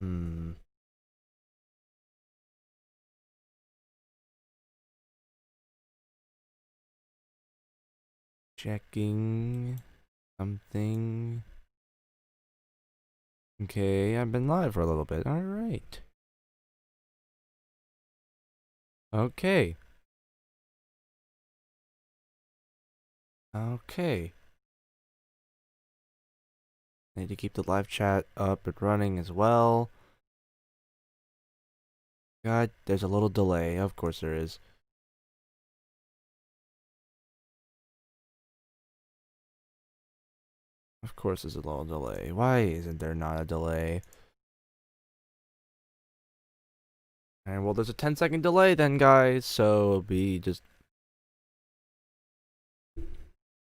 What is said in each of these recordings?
Hmm. Checking something. Okay, I've been live for a little bit. All right. Okay. Okay. Need to keep the live chat up and running as well. God, there's a little delay. Of course there is. Of course there's a little delay. Why isn't there not a delay? And well, there's a 10-second delay then, guys. So it'll be just.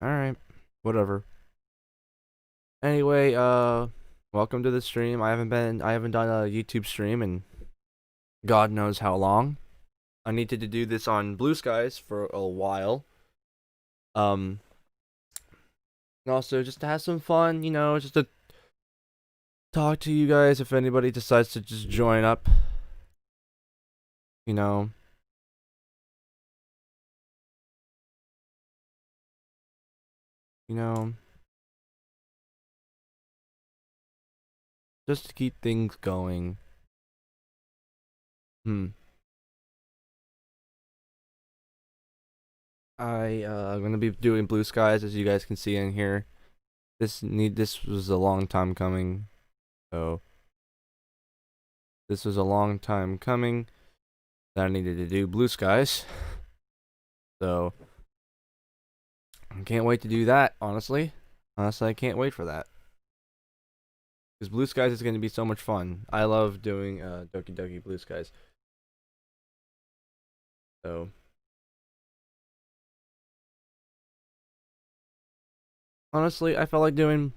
Alright. Whatever. Anyway, welcome to the stream. I haven't done a YouTube stream in God knows how long. I needed to do this on Blue Skies for a while. And also just to have some fun, just to talk to you guys if anybody decides to just join up. You know. You know. Just to keep things going. I'm gonna be doing Blue Skies, as you guys can see in here. This was a long time coming. So this was a long time coming that I needed to do Blue Skies. So I can't wait to do that, honestly. Honestly, I can't wait for that. Because Blue Skies is going to be so much fun. I love doing Doki Doki Blue Skies. So honestly, I felt like doing.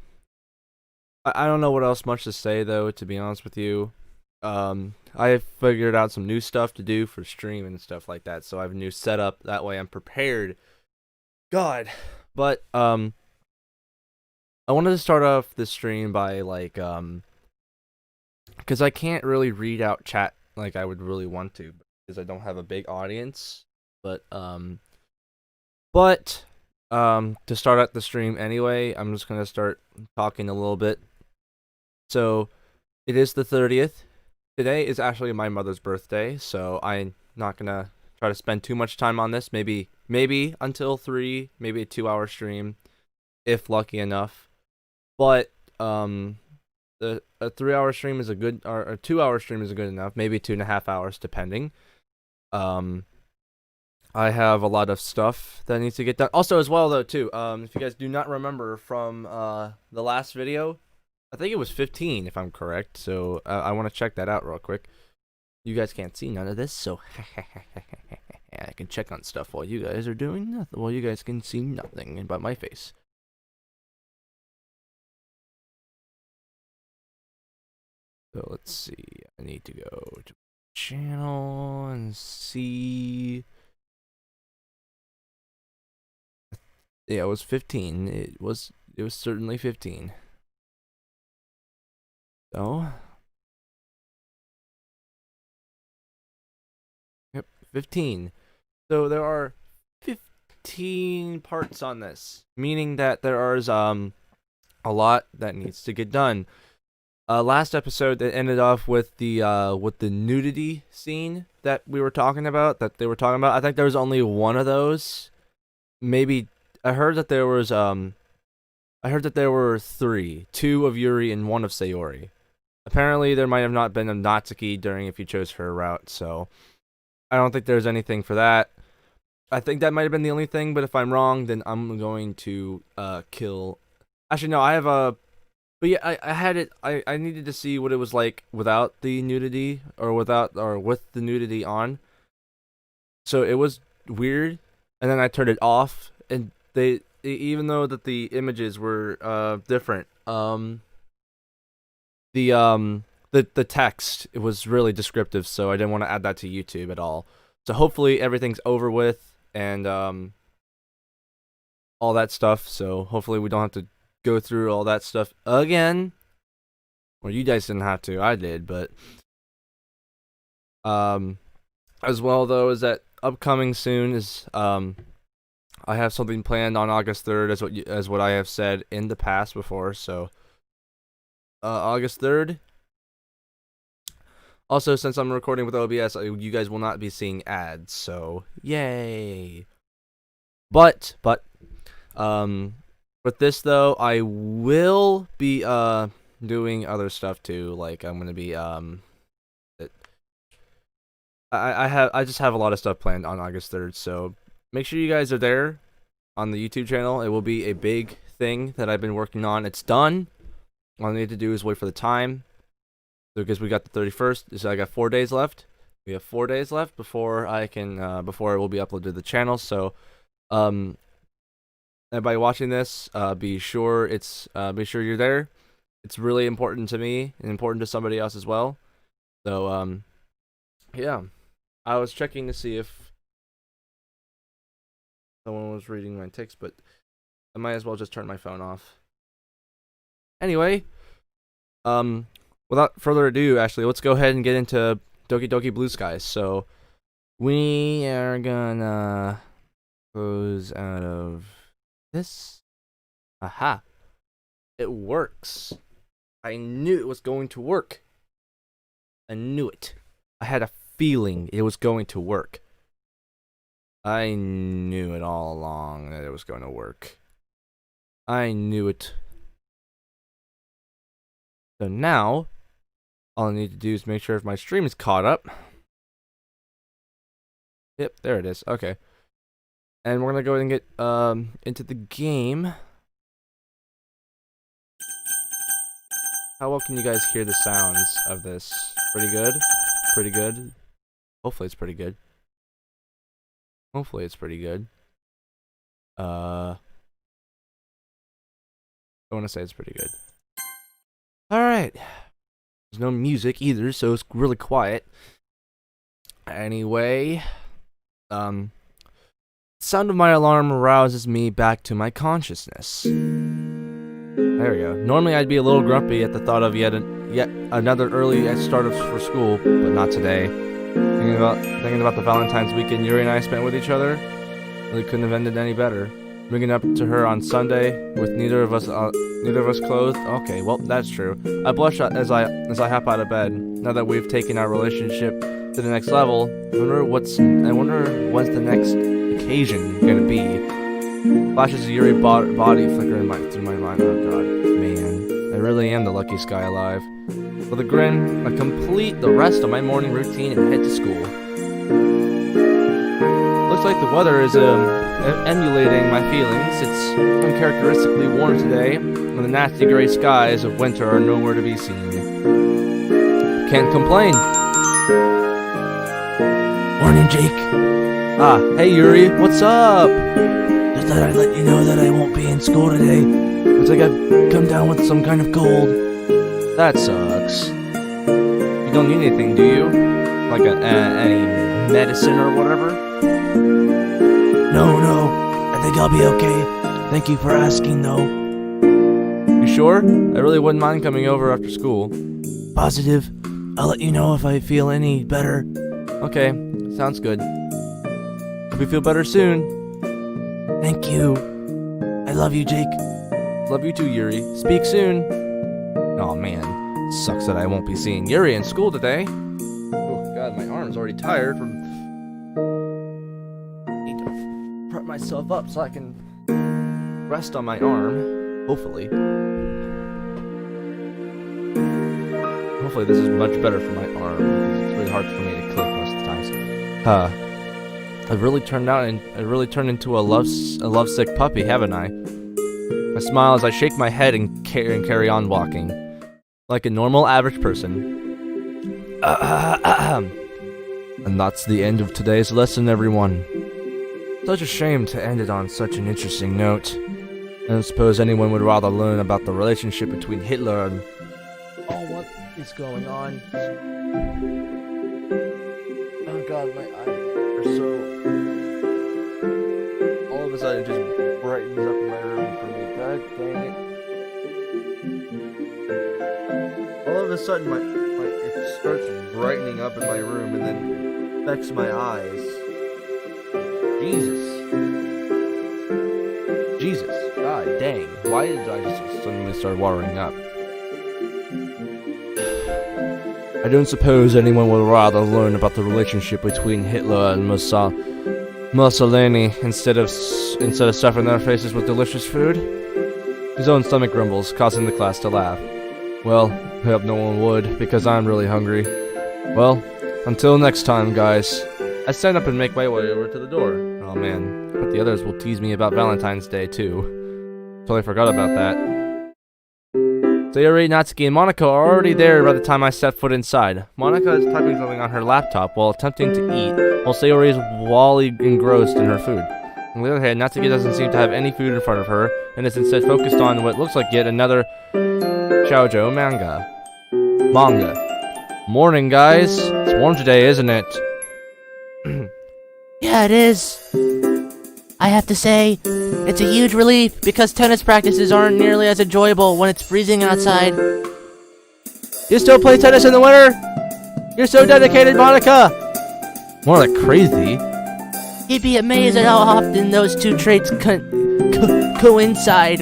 I don't know what else much to say though. To be honest with you, I figured out some new stuff to do for stream and stuff like that. So I have a new setup. That way, I'm prepared. God, but I wanted to start off the stream by because I can't really read out chat like I would really want to because I don't have a big audience. But But to start out the stream anyway, I'm just gonna start talking a little bit. So it is the 30th. Today is actually my mother's birthday, so I'm not gonna try to spend too much time on this. Maybe until 3, maybe a 2-hour stream, if lucky enough. But a 3-hour stream is a good, or a 2-hour stream is good enough. Maybe 2.5 hours, depending. Um, I have a lot of stuff that needs to get done. Also, as well, though, too, if you guys do not remember from the last video, I think it was 15, if I'm correct. So I want to check that out real quick. You guys can't see none of this, so I can check on stuff while you guys are doing nothing. While you guys can see nothing but my face. So let's see. I need to go to channel and see. Yeah, it was 15. It was certainly 15. So, yep, 15. So there are 15 parts on this, meaning that there is a lot that needs to get done. Last episode it ended off with the nudity scene that we were talking about, that they were talking about. I think there was only one of those. Maybe I heard that there was I heard that there were 3, 2 of Yuri and 1 of Sayori. Apparently there might have not been a Natsuki during if you chose her route, so I don't think there's anything for that. I think that might have been the only thing, but if I'm wrong, then I'm going to kill. Actually, no, I have a. But yeah, I had it. I needed to see what it was like without the nudity or with the nudity on. So it was weird, and then I turned it off, and even though that the images were different, the text, it was really descriptive, so I didn't want to add that to YouTube at all. So hopefully everything's over with and all that stuff. So hopefully we don't have to go through all that stuff again. Well, you guys didn't have to. I did, but as well though is that upcoming soon is I have something planned on August 3rd as what I have said in the past before. So August 3rd. Also, since I'm recording with OBS, you guys will not be seeing ads. So yay! But with this though, I will be doing other stuff too. Like I'm gonna be I just have a lot of stuff planned on August 3rd. So make sure you guys are there on the YouTube channel. It will be a big thing that I've been working on. It's done. All I need to do is wait for the time. So because we got the 31st, so I got 4 days left. We have 4 days left before I can before it will be uploaded to the channel. So everybody watching this, be sure you're there. It's really important to me and important to somebody else as well. So yeah. I was checking to see if someone was reading my text, but I might as well just turn my phone off. Anyway, without further ado, actually, let's go ahead and get into Doki Doki Blue Skies. So, we are gonna close out of this. Aha! It works. I knew it was going to work. I knew it. I had a feeling it was going to work. I knew it all along that it was going to work. I knew it. So now, all I need to do is make sure if my stream is caught up. Yep, there it is. Okay. And we're gonna go ahead and get into the game. How well can you guys hear the sounds of this? Pretty good? Pretty good? Hopefully it's pretty good. Hopefully it's pretty good. I want to say it's pretty good. Alright. There's no music either, so it's really quiet. Anyway, the sound of my alarm arouses me back to my consciousness. There we go. Normally I'd be a little grumpy at the thought of yet another early start for school, but not today. Thinking about the Valentine's weekend Yuri and I spent with each other, really couldn't have ended any better. Bringing up to her on Sunday with neither of us clothed. Okay, well that's true. I blush as I hop out of bed. Now that we've taken our relationship to the next level, I wonder what's the next occasion gonna be. Flashes of Yuri body flicker through my mind. Oh god, man, I really am the luckiest guy alive. With a grin, I complete the rest of my morning routine and head to school. Looks like the weather is emulating my feelings. It's uncharacteristically warm today, and the nasty gray skies of winter are nowhere to be seen. Can't complain. Morning, Jake. Ah, hey Yuri, what's up? Just thought I'd let you know that I won't be in school today. Looks like I've come down with some kind of cold. That sucks. You don't need anything, do you? Like any medicine or whatever? No, I think I'll be okay. Thank you for asking, though. You sure? I really wouldn't mind coming over after school. Positive. I'll let you know if I feel any better. Okay, sounds good. Hope you feel better soon. Thank you. I love you, Jake. Love you too, Yuri. Speak soon. Oh man, sucks that I won't be seeing Yuri in school today. Oh god, my arm's already tired from... Need to prep myself up so I can rest on my arm. Hopefully. Hopefully this is much better for my arm, because it's really hard for me to click most of the times. I've really turned into a lovesick puppy, haven't I? I smile as I shake my head and carry on walking. Like a normal average person. And that's the end of today's lesson, everyone. Such a shame to end it on such an interesting note. I don't suppose anyone would rather learn about the relationship between Hitler and... Oh, what is going on? Oh god, my eyes are so... All of a sudden it just brightens up my room for me. God dang it. of a sudden, it starts brightening up in my room and then affects my eyes. Jesus, God dang, why did I just suddenly start watering up? I don't suppose anyone would rather learn about the relationship between Hitler and Mussolini instead of stuffing their faces with delicious food? His own stomach grumbles, causing the class to laugh. Well, I hope no one would, because I'm really hungry. Well, until next time, guys. I stand up and make my way over to the door. Oh man, but the others will tease me about Valentine's Day too. Totally forgot about that. Sayori, Natsuki, and Monika are already there by the time I step foot inside. Monika is typing something on her laptop while attempting to eat, while Sayori is wholly engrossed in her food. On the other hand, Natsuki doesn't seem to have any food in front of her, and is instead focused on what looks like yet another shoujo manga. Morning, guys. It's warm today, isn't it? Yeah, it is. I have to say, it's a huge relief because tennis practices aren't nearly as enjoyable when it's freezing outside. You still play tennis in the winter? You're so dedicated, Monika! More like crazy. You'd be amazed at how often those two traits coincide.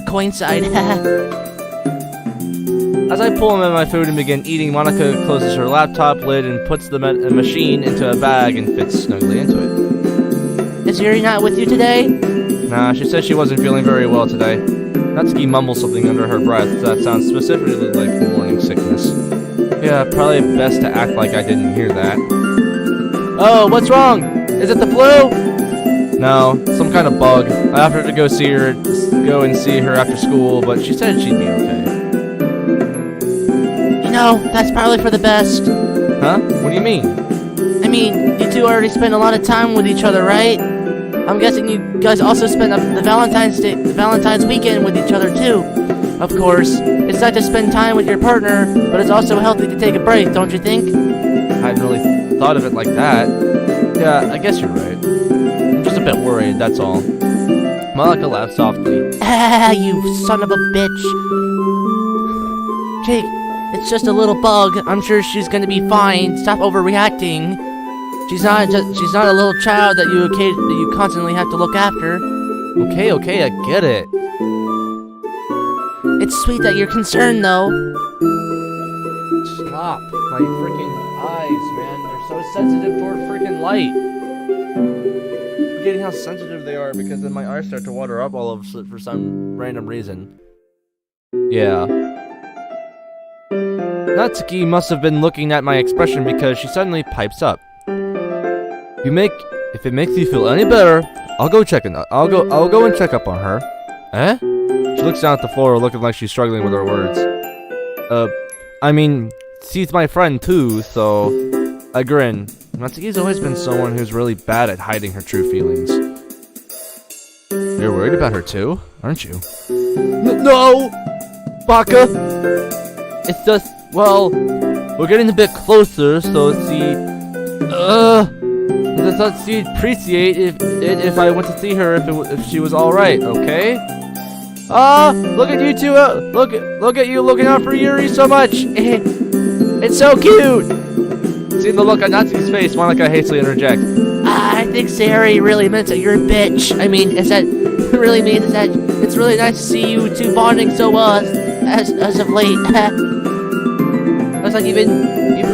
As I pull in my food and begin eating, Monika closes her laptop lid and puts the machine into a bag and fits snugly into it. Is Yuri not with you today? Nah, she said she wasn't feeling very well today. Natsuki mumbles something under her breath that sounds specifically like morning sickness. Yeah, probably best to act like I didn't hear that. Oh, what's wrong? Is it the flu? No, some kind of bug. I offered to go and see her after school, but she said she'd be okay. You know, that's probably for the best. Huh? What do you mean? I mean, you two already spend a lot of time with each other, right? I'm guessing you guys also spend the Valentine's weekend with each other too. Of course, it's not to spend time with your partner, but it's also healthy to take a break, don't you think? I hadn't really thought of it like that. Yeah, I guess you're right. I'm just a bit worried, that's all. Monika laughed softly. Ah, you son of a bitch. Jake, it's just a little bug. I'm sure she's gonna be fine. Stop overreacting. She's not a little child that you constantly have to look after. Okay, I get it. It's sweet that you're concerned, though. Stop. My freaking eyes, man. They're so sensitive toward freaking light. I'm forgetting how sensitive they are because then my eyes start to water up all of for some random reason. Yeah. Natsuki must have been looking at my expression because she suddenly pipes up. If it makes you feel any better, I'll go and check up on her. Eh? She looks down at the floor, looking like she's struggling with her words. I mean, she's my friend too, so I grin. Natsuki's always been someone who's really bad at hiding her true feelings. You're worried about her too, aren't you? No, Baka. It's just, well, we're getting a bit closer, so I thought she'd appreciate if I went to see her if she was all right. Okay. Look at you two! Look at you looking out for Yuri so much. It's so cute. Seeing the look on Natsuki's face, Monika hastily interjects. I think Sayori really meant that you're a bitch. I mean, is that really means that it's really nice to see you two bonding so well as of late.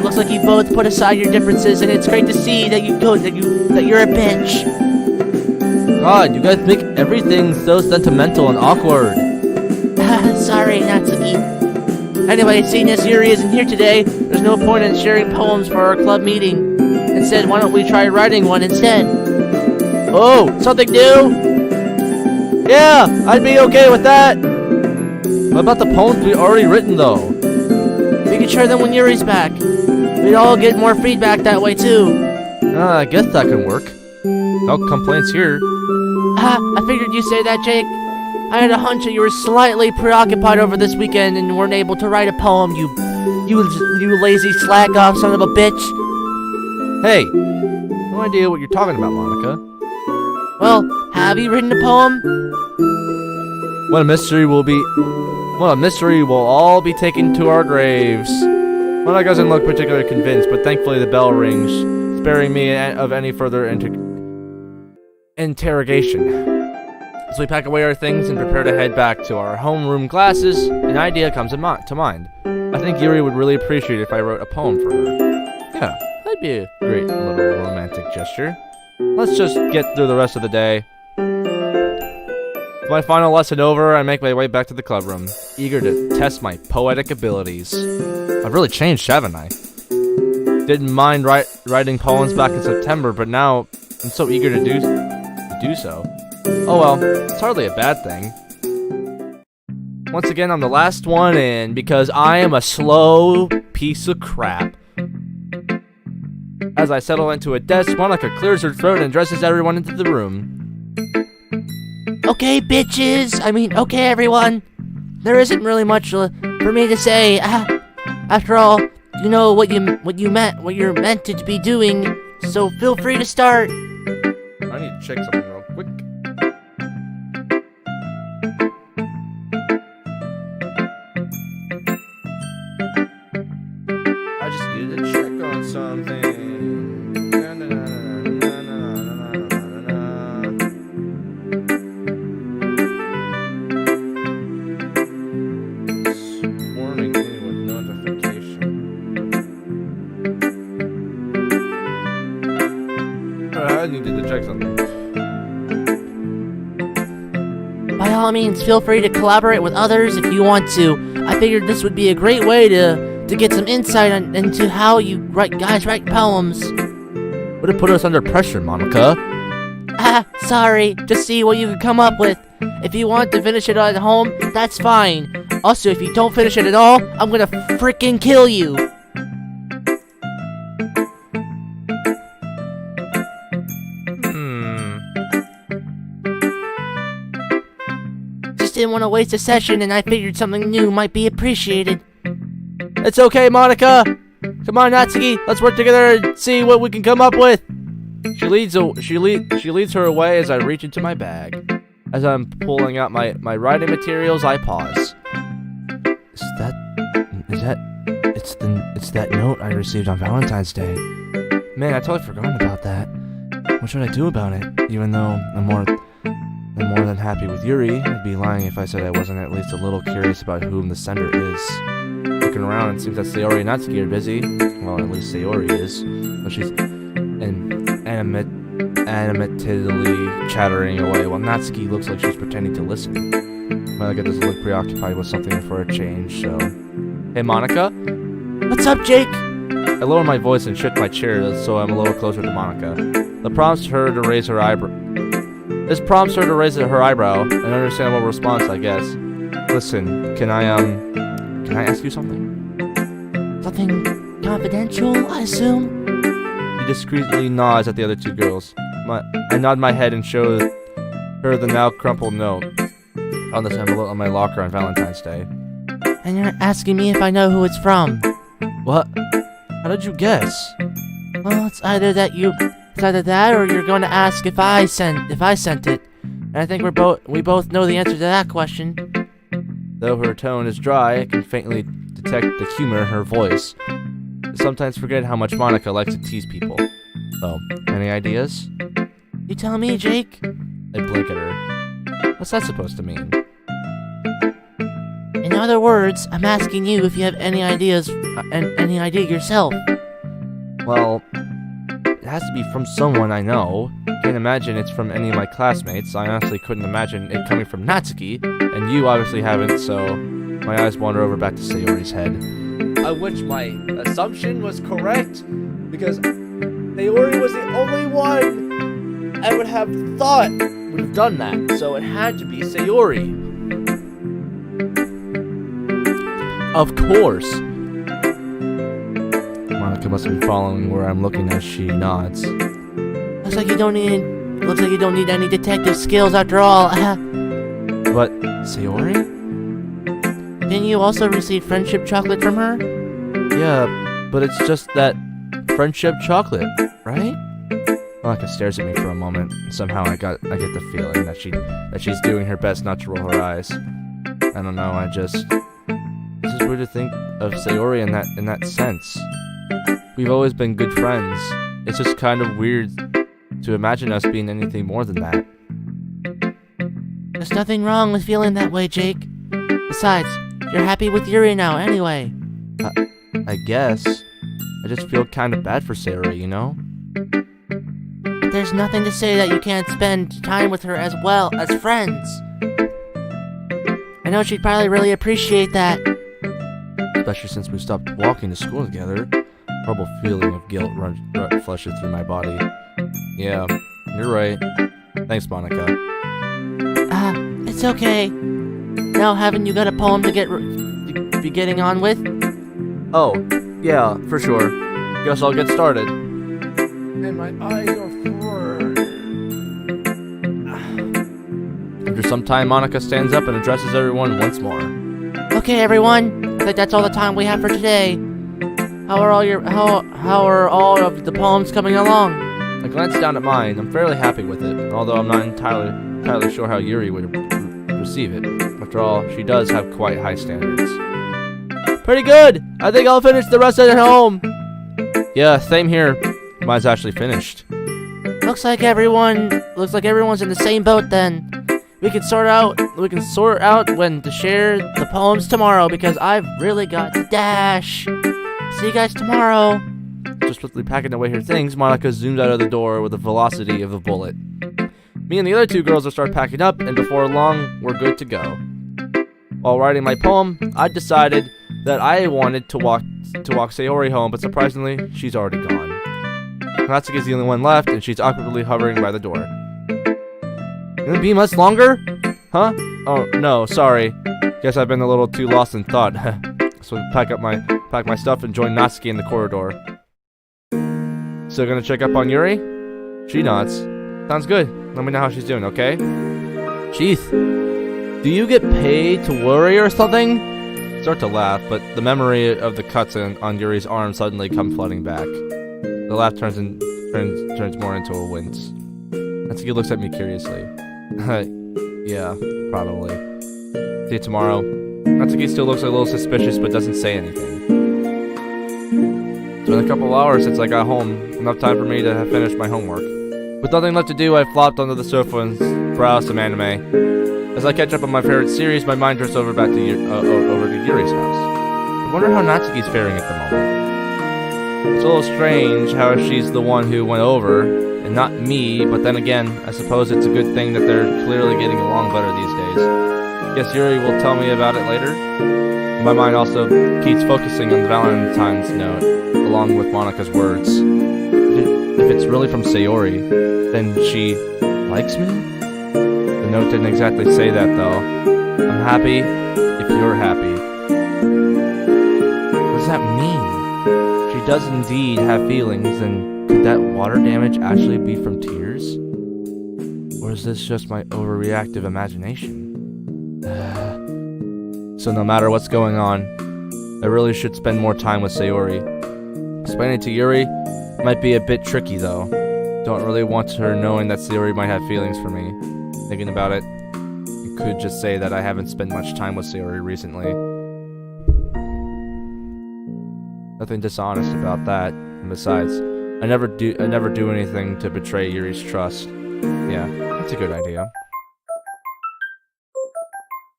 Looks like you both put aside your differences, and it's great to see that you're a bitch. God, you guys make everything so sentimental and awkward. Sorry, Natsuki. Anyway, seeing as Yuri isn't here today, there's no point in sharing poems for our club meeting. Instead, why don't we try writing one instead? Oh, something new? Yeah, I'd be okay with that. What about the poems we already written, though? We can share them when Yuri's back. We'd all get more feedback that way, too. I guess that can work. No complaints here. I figured you'd say that, Jake. I had a hunch that you were slightly preoccupied over this weekend and weren't able to write a poem, you lazy slack-off son of a bitch. Hey, no idea what you're talking about, Monika. Well, have you written a poem? What a mystery will all be taken to our graves. Monica doesn't look particularly convinced, but thankfully the bell rings, sparing me of any further interrogation. As we pack away our things and prepare to head back to our homeroom classes, an idea comes to mind. I think Yuri would really appreciate it if I wrote a poem for her. Yeah, that'd be a great little romantic gesture. Let's just get through the rest of the day. With my final lesson over, I make my way back to the clubroom, eager to test my poetic abilities. I've really changed, haven't I? Didn't mind writing poems back in September, but now I'm so eager to do so. Oh well, it's hardly a bad thing. Once again, I'm the last one in because I am a slow piece of crap. As I settle into a desk, Monica clears her throat and addresses everyone into the room. Okay, bitches. Okay, everyone. There isn't really much for me to say. After all, you know what you're meant to be doing. So feel free to start. I need to check something real quick. I just need to check on something. Warning me with notification. I needed to check something. By all means, feel free to collaborate with others if you want to. I figured this would be a great way to get some insight into how you guys write poems. Would have put us under pressure, Monica. Sorry. Just see what you can come up with. If you want to finish it at home, that's fine. Also, if you don't finish it at all, I'm gonna freaking kill you. Just didn't want to waste a session, and I figured something new might be appreciated. It's okay, Monica. Come on, Natsuki. Let's work together and see what we can come up with. She leads her away as I reach into my bag. As I'm pulling out my writing materials, I pause. It's that note I received on Valentine's Day. Man, I totally forgot about that. What should I do about it? Even though I'm more than happy with Yuri, I'd be lying if I said I wasn't at least a little curious about whom the sender is. Looking around, it seems that Sayori and Natsuki are busy. Well, at least Sayori is. But she's animatedly chattering away, while Natsuki looks like she's pretending to listen. Monica doesn't look preoccupied with something for a change, so... Hey, Monica? What's up, Jake? I lower my voice and shift my chair so I'm a little closer to Monica. This prompts her to raise her eyebrow. An understandable response, I guess. Listen, can I ask you something? Something confidential, I assume? He discreetly nods at the other two girls. I nod my head and show her the now crumpled note. Found this envelope on my locker on Valentine's Day. And you're asking me if I know who it's from? What? How did you guess? Well, it's either that or you're going to ask if I sent it. And I think we both know the answer to that question. Though her tone is dry, I can faintly detect the humor in her voice. I sometimes forget how much Monica likes to tease people. So, any ideas? You tell me, Jake. I blink at her. What's that supposed to mean? In other words, I'm asking you if you have any ideas, any idea yourself. Well, it has to be from someone I know. Can't imagine it's from any of my classmates. I honestly couldn't imagine it coming from Natsuki, and you obviously haven't, so my eyes wander over back to Sayori's head. Which my assumption was correct, because Sayori was the only one I would have thought would have done that, so it had to be Sayori. Of course. Monica must be following where I'm looking as she nods. Looks like you don't need any detective skills after all. But Sayori? Didn't you also receive friendship chocolate from her? Yeah, but it's just that friendship chocolate, right? Monica stares at me for a moment, and somehow I get the feeling that she's doing her best not to roll her eyes. I don't know, this is weird to think of Sayori in that sense. We've always been good friends. It's just kind of weird to imagine us being anything more than that. There's nothing wrong with feeling that way, Jake. Besides, you're happy with Yuri now anyway. I guess. I just feel kind of bad for Sayori, you know? But there's nothing to say that you can't spend time with her as well as friends. I know she'd probably really appreciate that. Especially since we stopped walking to school together. Horrible feeling of guilt flushes through my body. Yeah, you're right. Thanks, Monica. It's okay. Now, haven't you got a poem to be getting on with? Oh, yeah, for sure. Guess I'll get started. And my eyes are furred. After some time, Monica stands up and addresses everyone once more. Okay, everyone. I think that's all the time we have for today. How are all of the poems coming along? I glance down at mine. I'm fairly happy with it, although I'm not entirely sure how Yuri would receive it. After all, she does have quite high standards. Pretty good! I think I'll finish the rest at home! Yeah, same here. Mine's actually finished. Looks like everyone's in the same boat then. We can sort out when to share the poems tomorrow because I've really got to dash. See you guys tomorrow. Just swiftly packing away her things, Monica zooms out of the door with the velocity of a bullet. Me and the other two girls will start packing up, and before long, we're good to go. While writing my poem, I decided that I wanted to walk Sayori home, but surprisingly, she's already gone. Natsuki's the only one left, and she's awkwardly hovering by the door. Gonna be much longer? Huh? Oh, no, sorry. Guess I've been a little too lost in thought. So pack my stuff and join Natsuki in the corridor. Still gonna check up on Yuri? She nods. Sounds good. Let me know how she's doing, okay? Chief, do you get paid to worry or something? I start to laugh, but the memory of the cuts on Yuri's arm suddenly come flooding back. The laugh turns more into a wince. Natsuki looks at me curiously. Yeah, probably. See you tomorrow. Natsuki still looks a little suspicious, but doesn't say anything. It's been a couple hours since I got home, enough time for me to have finished my homework. With nothing left to do, I flopped onto the sofa and browsed some anime. As I catch up on my favorite series, my mind drifts over back to over to Yuri's house. I wonder how Natsuki's faring at the moment. It's a little strange how she's the one who went over, and not me, but then again, I suppose it's a good thing that they're clearly getting along better these days. Guess Yuri will tell me about it later. My mind also keeps focusing on the Valentine's note, along with Monica's words. If it's really from Sayori, then she likes me? The note didn't exactly say that, though. I'm happy if you're happy. What does that mean? She does indeed have feelings, and could that water damage actually be from tears? Or is this just my overreactive imagination? So no matter what's going on, I really should spend more time with Sayori. Explaining to Yuri might be a bit tricky though. Don't really want her knowing that Sayori might have feelings for me. Thinking about it, you could just say that I haven't spent much time with Sayori recently. Nothing dishonest about that. And besides, I never do anything to betray Yuri's trust. Yeah, that's a good idea.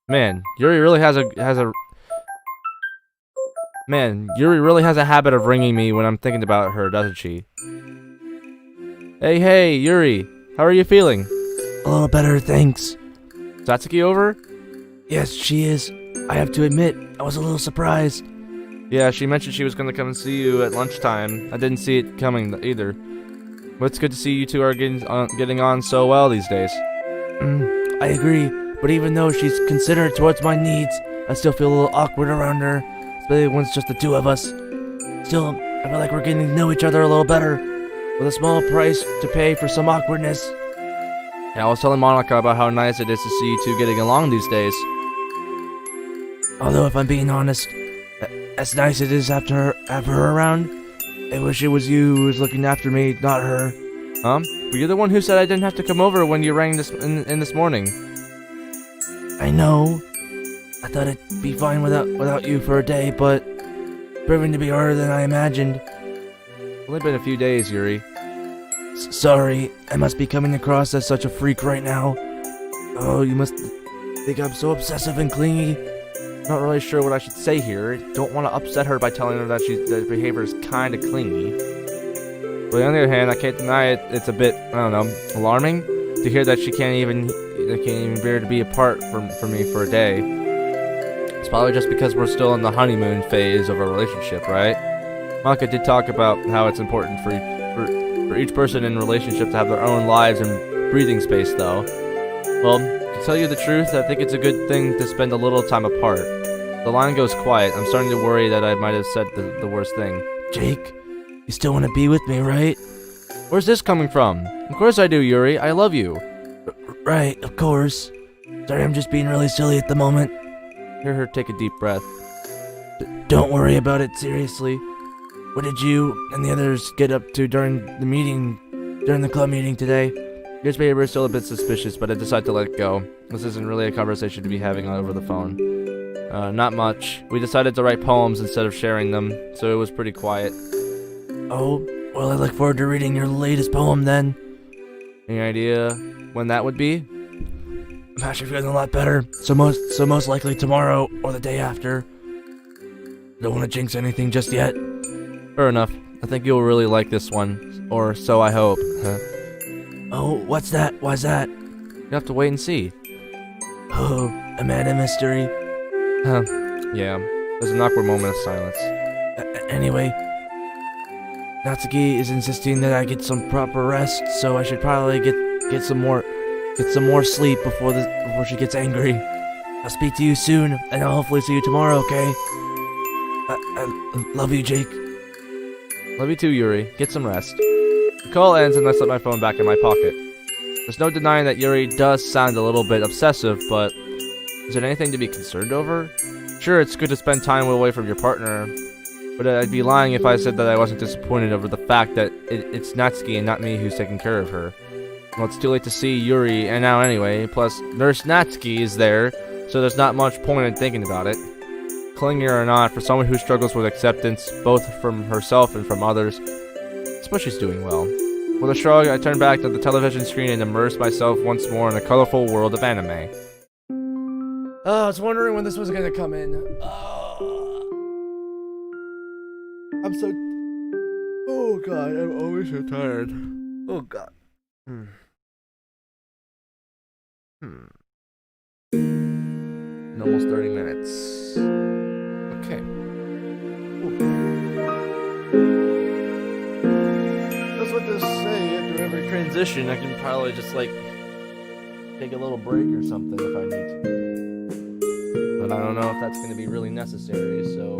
Man, Yuri really has a habit of ringing me when I'm thinking about her, doesn't she? Hey, Yuri, how are you feeling? A little better, thanks. Satsuki over? Yes, she is. I have to admit, I was a little surprised. Yeah, she mentioned she was going to come and see you at lunchtime. I didn't see it coming either. But it's good to see you two are getting on so well these days. I agree, but even though she's considerate towards my needs, I still feel a little awkward around her, especially when it's just the two of us. Still, I feel like we're getting to know each other a little better, with a small price to pay for some awkwardness. Yeah, I was telling Monica about how nice it is to see you two getting along these days. Although, if I'm being honest, as nice as it is have her around, I wish it was you who was looking after me, not her. But you're the one who said I didn't have to come over when you rang this morning. I know. I thought it'd be fine without you for a day, but proving to be harder than I imagined. Only been a few days, Yuri. Sorry, I must be coming across as such a freak right now. Oh, you must think I'm so obsessive and clingy. Not really sure what I should say here. Don't want to upset her by telling her that that behavior is kind of clingy. But on the other hand, I can't deny it. It's a bit, I don't know, alarming to hear that she can't even bear to be apart from me for a day. It's probably just because we're still in the honeymoon phase of our relationship, right? Monica did talk about how it's important for each person in a relationship to have their own lives and breathing space, though. Well, to tell you the truth, I think it's a good thing to spend a little time apart. The line goes quiet. I'm starting to worry that I might have said the worst thing. Jake, you still want to be with me, right? Where's this coming from? Of course I do, Yuri. I love you. Right, of course. Sorry, I'm just being really silly at the moment. Hear her take a deep breath. Don't worry about it, seriously. What did you and the others get up to during the club meeting today? Your behavior is still a bit suspicious, but I decided to let it go. This isn't really a conversation to be having over the phone. Not much. We decided to write poems instead of sharing them, so it was pretty quiet. Oh, well, I look forward to reading your latest poem then. Any idea when that would be? I'm actually feeling a lot better, so most likely tomorrow or the day after. Don't want to jinx anything just yet. Fair enough. I think you'll really like this one, or so I hope. Oh, what's that? Why's that? You have to wait and see. Oh, a man of mystery. Yeah. There's an awkward moment of silence. Anyway, Natsuki is insisting that I get some proper rest, so I should probably get some more sleep before she gets angry. I'll speak to you soon, and I'll hopefully see you tomorrow, okay? I love you, Jake. Love you too, Yuri. Get some rest. The call ends and I slip my phone back in my pocket. There's no denying that Yuri does sound a little bit obsessive, but is it anything to be concerned over? Sure, it's good to spend time away from your partner, but I'd be lying if I said that I wasn't disappointed over the fact that it's Natsuki and not me who's taking care of her. Well, it's too late to see Yuri and now anyway, plus Nurse Natsuki is there, so there's not much point in thinking about it. Clingy or not, for someone who struggles with acceptance, both from herself and from others, I suppose she's doing well. With a shrug, I turn back to the television screen and immerse myself once more in the colorful world of anime. Oh, I was wondering when this was gonna come in. I'm so... Oh god, I'm always so tired. Oh god. In almost 30 minutes. Okay. That's what this say after every Transition, I can probably just like take a little break or something if I need to. But I don't know if that's going to be really necessary, so...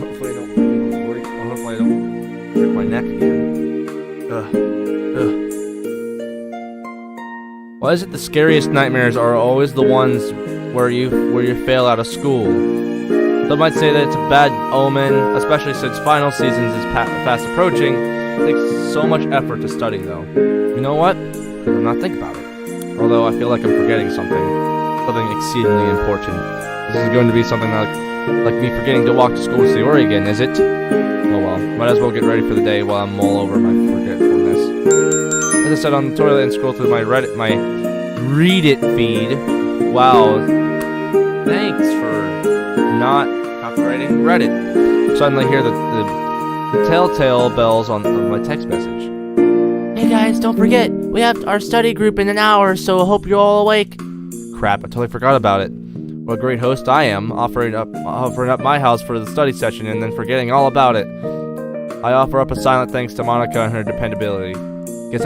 Hopefully I don't break my neck again. Why is it the scariest nightmares are always the ones where you fail out of school? Some might say that it's a bad omen, especially since final seasons is fast approaching. It takes so much effort to study, though. You know what? I'm not think about it. Although I feel like I'm forgetting something exceedingly important. This is going to be something like me forgetting to walk to school with Oregon, is it? Oh well, might as well get ready for the day while I'm all over my forgetfulness. As I sat on the toilet and scrolled through my Reddit feed. Wow, thanks for not copyrighting Reddit. Suddenly hear the telltale bells on my text message. Hey guys, don't forget, we have our study group in an hour, so I hope you're all awake. Crap, I totally forgot about it. What a great host I am, offering up my house for the study session and then forgetting all about it. I offer up a silent thanks to Monica and her dependability. Guess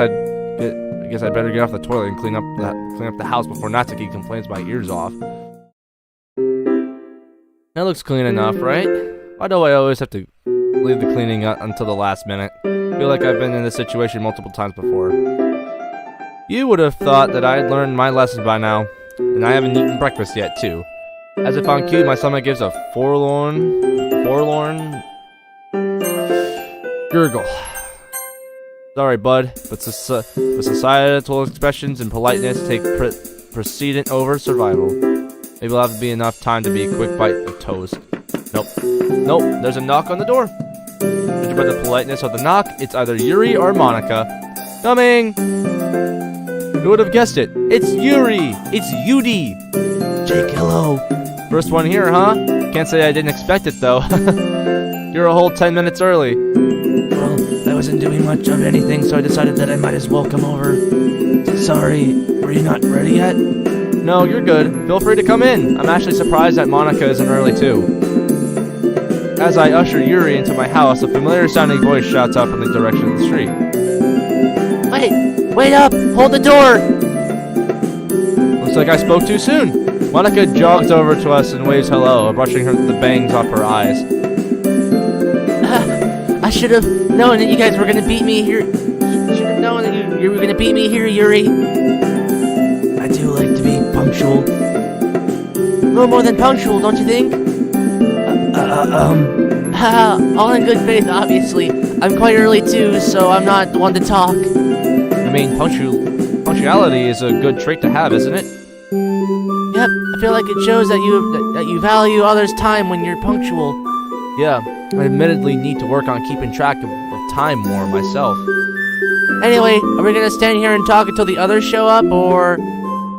I'd better get off the toilet and clean up the house before Natsuki complains my ears off. That looks clean enough, right? Why do I always have to leave the cleaning until the last minute? I feel like I've been in this situation multiple times before. You would have thought that I had learned my lesson by now, and I haven't eaten breakfast yet, too. As if on cue, my stomach gives a forlorn gurgle. Sorry, bud, but societal expressions and politeness take precedent over survival. Maybe we'll have to be enough time to be a quick bite of toast. Nope. Nope, there's a knock on the door. Judging by the politeness of the knock, it's either Yuri or Monica. Coming! Who would have guessed it? It's Yuri! It's Yudi! Jake, hello. First one here, huh? Can't say I didn't expect it, though. You're a whole 10 minutes early. Well, I wasn't doing much of anything, so I decided that I might as well come over. Sorry, were you not ready yet? No, you're good. Feel free to come in. I'm actually surprised that Monica isn't early, too. As I usher Yuri into my house, a familiar-sounding voice shouts out from the direction of the street. Wait up! Hold the door! Looks like I spoke too soon. Monica jogs over to us and waves hello, brushing the bangs off her eyes. I should have known that you guys were gonna beat me here. Should have known that you were gonna beat me here, Yuri. I do like to be punctual. A little more than punctual, don't you think? All in good faith, obviously. I'm quite early too, so I'm not the one to talk. I mean, punctuality is a good trait to have, isn't it? Yep, I feel like it shows that you value others' time when you're punctual. Yeah, I admittedly need to work on keeping track of time more myself. Anyway, are we gonna stand here and talk until the others show up, or...?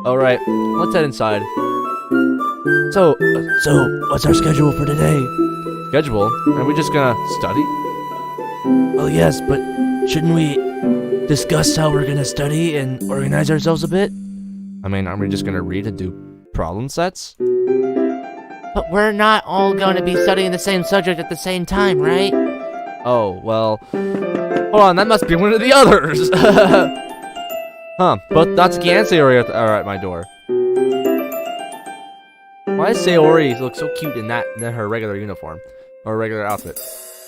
Alright, let's head inside. So, what's our schedule for today? Schedule? Are we just gonna study? Well, yes, but shouldn't we discuss how we're gonna study and organize ourselves a bit? I mean, aren't we just gonna read and do problem sets? But we're not all going to be studying the same subject at the same time, right? Oh, well... Hold on, that must be one of the others! Huh, both Natsuki and Sayori are at my door. Why does Sayori look so cute in her regular uniform? Or regular outfit?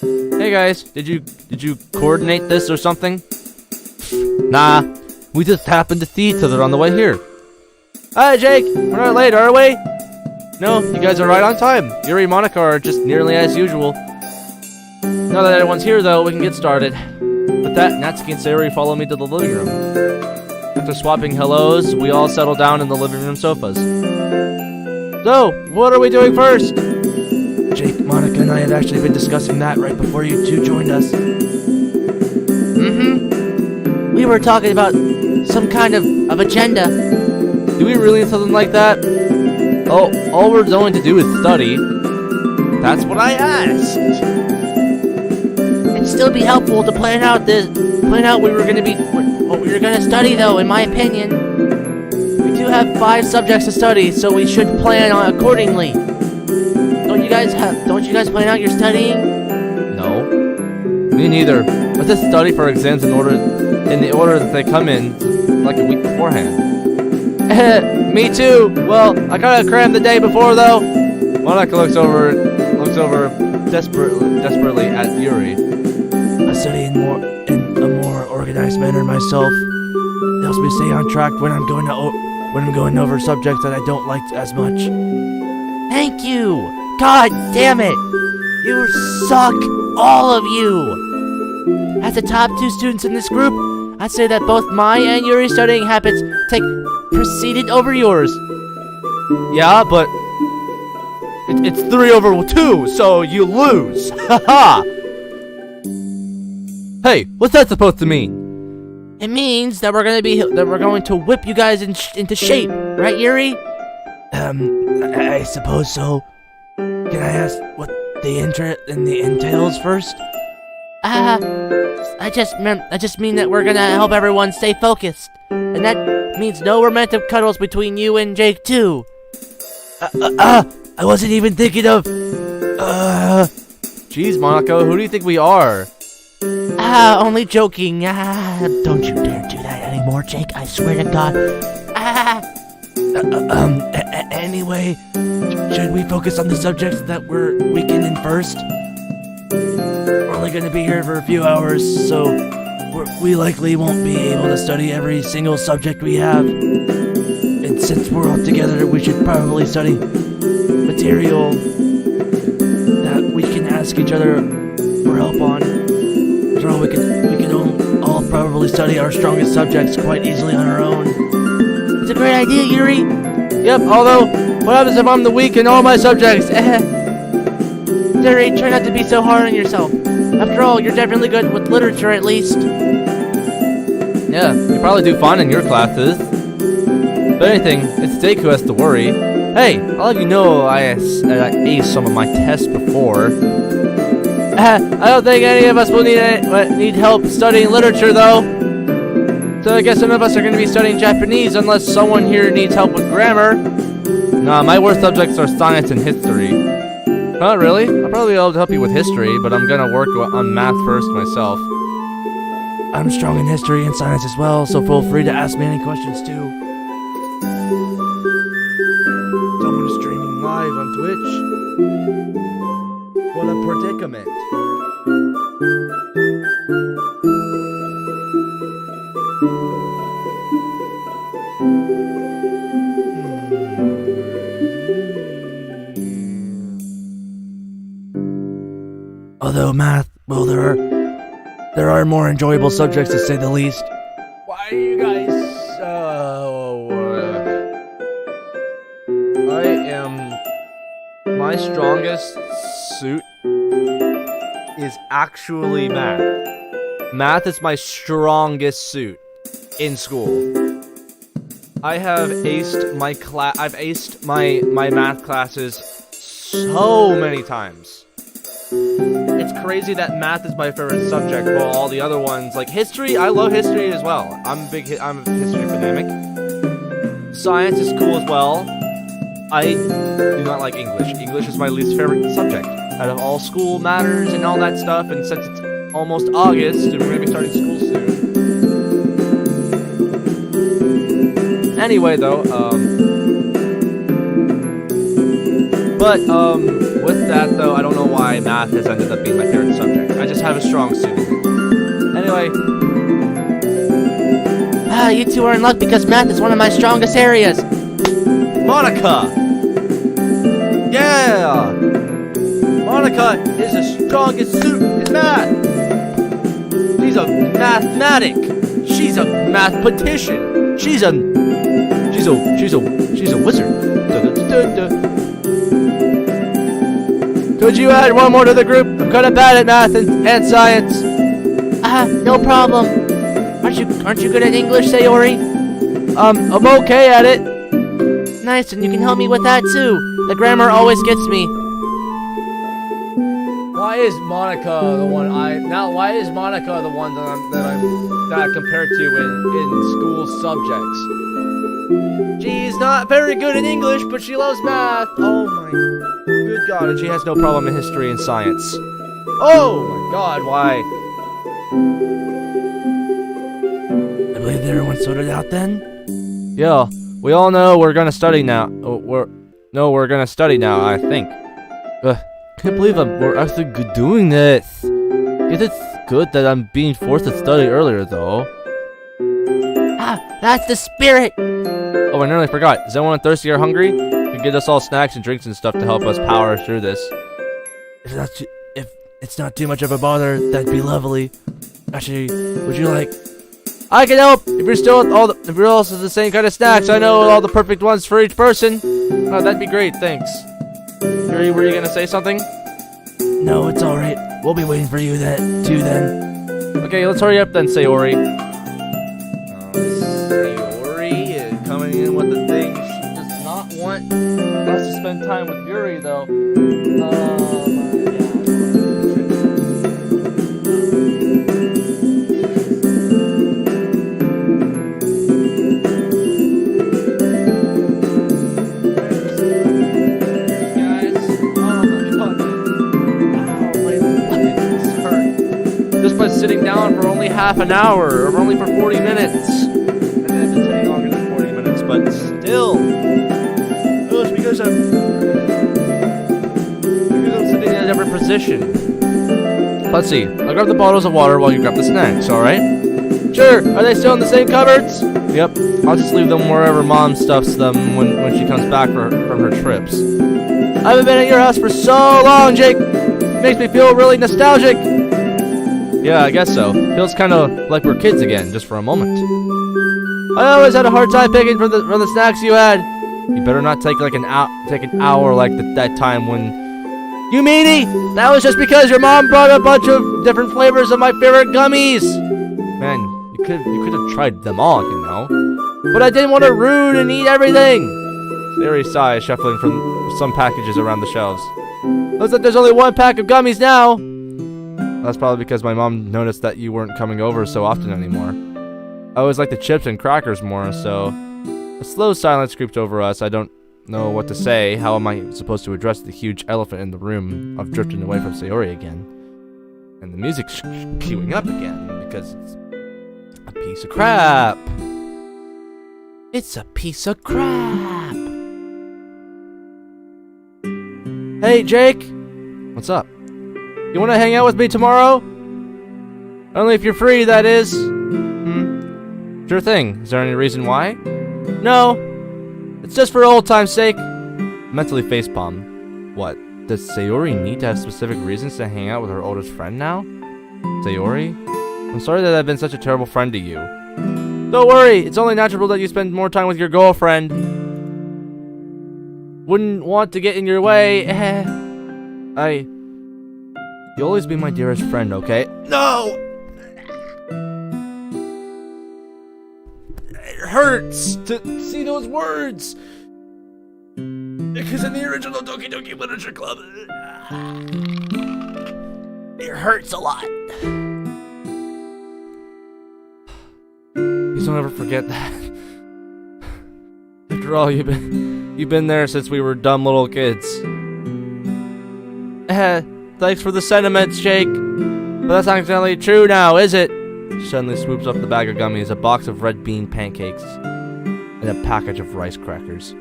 Hey guys, did you coordinate this or something? Nah, we just happened to see each other on the way here. Hi Jake, we're not late, are we? No, you guys are right on time. Yuri and Monica are just nearly as usual. Now that everyone's here though, we can get started. With that, Natsuki and Sayori follow me to the living room. After swapping hellos, we all settle down in the living room sofas. So, what are we doing first? Jake, Monica, and I had actually been discussing that right before you two joined us. Mm-hmm. We were talking about some kind of agenda. Do we really need something like that? Oh, all we're going to do is study. That's what I asked. It'd still be helpful to plan out what we were gonna study, though. In my opinion, we do have 5 subjects to study, so we should plan on accordingly. Don't you guys plan out your studying? No, me neither. Let's just study for exams in the order that they come in, like a week beforehand. Me too. Well, I kind of crammed the day before though. Monica looks over desperately at Yuri. I study in a more organized manner myself. It helps me stay on track when I'm going over subjects that I don't like as much. Thank you. God damn it. You suck, all of you. As the top 2 students in this group, I'd say that both my and Yuri's studying habits take precedent over yours. Yeah, but it's 3/2, so you lose. Haha. Hey, what's that supposed to mean? It means that we're going to whip you guys into shape, right, Yuri? I suppose so. Can I ask what the entails first? I just mean that we're gonna help everyone stay focused, and that means no romantic cuddles between you and Jake too. I wasn't even thinking of. Jeez, Monaco, who do you think we are? Only joking. Don't you dare do that anymore, Jake. I swear to God. Anyway, should we focus on the subjects that we're weekend in first? We're only gonna be here for a few hours, so we likely won't be able to study every single subject we have. And since we're all together, we should probably study material that we can ask each other for help on. So we can all probably study our strongest subjects quite easily on our own. It's a great idea, Yuri. Yep, although, what happens if I'm the weak in all my subjects? Yuri, try not to be so hard on yourself. After all, you're definitely good with literature at least. Yeah, you probably do fine in your classes. But anything, it's Jake who has to worry. Hey, I'll let you know I aced some of my tests before. I don't think any of us will need help studying literature, though. So I guess none of us are going to be studying Japanese unless someone here needs help with grammar. Nah, my worst subjects are science and history. Not really. I'll probably be able to help you with history, but I'm going to work on math first myself. I'm strong in history and science as well, so feel free to ask me any questions too. Someone is streaming live on Twitch. What a predicament. Although math, well, there are more enjoyable subjects to say the least. Why are you guys My strongest suit is actually math. Math is my strongest suit in school. I have aced I've aced my math classes so many times. It's crazy that math is my favorite subject, while all the other ones, like history, I love history as well. I'm a history fanatic. Science is cool as well. I do not like English. English is my least favorite subject out of all school matters and all that stuff, and since it's almost August and we're going to be starting school soon. Anyway, though, with that, though, I don't know why math has ended up being my favorite subject. I just have a strong suit. Anyway. You two are in luck because math is one of my strongest areas. Monica! Yeah! Monica is the strongest suit in math! She's a mathematic! She's a mathematician! She's a wizard! Could you add one more to the group? I'm kinda bad at math and science. No problem. Aren't you good at English, Sayori? I'm okay at it. Nice, and you can help me with that too. The grammar always gets me. Why is Monica the one Why is Monica the one that I compare to in school subjects? She's not very good in English, but she loves math. Oh my good God, and she has no problem in history and science. Oh my God, why? I believe everyone's sorted out then? Yeah, we all know we're gonna study now. We're gonna study now, I think. Can't believe we're actually doing this. Guess it's good that I'm being forced to study earlier, though. That's the spirit. Oh, I nearly forgot. Is anyone thirsty or hungry? You can get us all snacks and drinks and stuff to help us power through this. If it's not too much of a bother, that'd be lovely. Actually, would you like? I can help if you're also the same kind of snacks. I know all the perfect ones for each person. Oh, that'd be great. Thanks. Were you gonna say something? No, it's all right. We'll be waiting for you then. Okay, let's hurry up then, Sayori. Sayori is coming in with the thing. She does not want us to spend time with Yuri, though. Sitting down for only half an hour, or only for 40 minutes. And then it's taking longer than 40 minutes, but still. Oh, it's because I'm sitting in a different position. Let's see. I'll grab the bottles of water while you grab the snacks, alright? Sure. Are they still in the same cupboards? Yep. I'll just leave them wherever Mom stuffs them when she comes back from her trips. I haven't been at your house for so long, Jake. It makes me feel really nostalgic. Yeah, I guess so. Feels kind of like we're kids again, just for a moment. I always had a hard time picking from the snacks you had. You better not take like an hour like that time when. You meanie! That was just because your mom brought a bunch of different flavors of my favorite gummies. Man, you could have tried them all, you know. But I didn't want to ruin and eat everything. Sayori sighs, shuffling from some packages around the shelves. Looks like there's only one pack of gummies now. That's probably because my mom noticed that you weren't coming over so often anymore. I always like the chips and crackers more, so... A slow silence creeped over us. I don't know what to say. How am I supposed to address the huge elephant in the room of drifting away from Sayori again? And the music's queuing up again, because it's a piece of crap. It's a piece of crap. Hey, Jake! What's up? You want to hang out with me tomorrow? Only if you're free, that is. Sure thing. Is there any reason why? No. It's just for old time's sake. Mentally facepalm. What? Does Sayori need to have specific reasons to hang out with her oldest friend now? Sayori? I'm sorry that I've been such a terrible friend to you. Don't worry. It's only natural that you spend more time with your girlfriend. Wouldn't want to get in your way. You'll always be my dearest friend, okay? No! It hurts to see those words! Because in the original Doki Doki Literature Club, it hurts a lot. Please don't ever forget that. After all, you've been there since we were dumb little kids. Thanks for the sentiments, Jake. But that's not exactly true now, is it? She suddenly swoops up the bag of gummies, a box of red bean pancakes, and a package of rice crackers.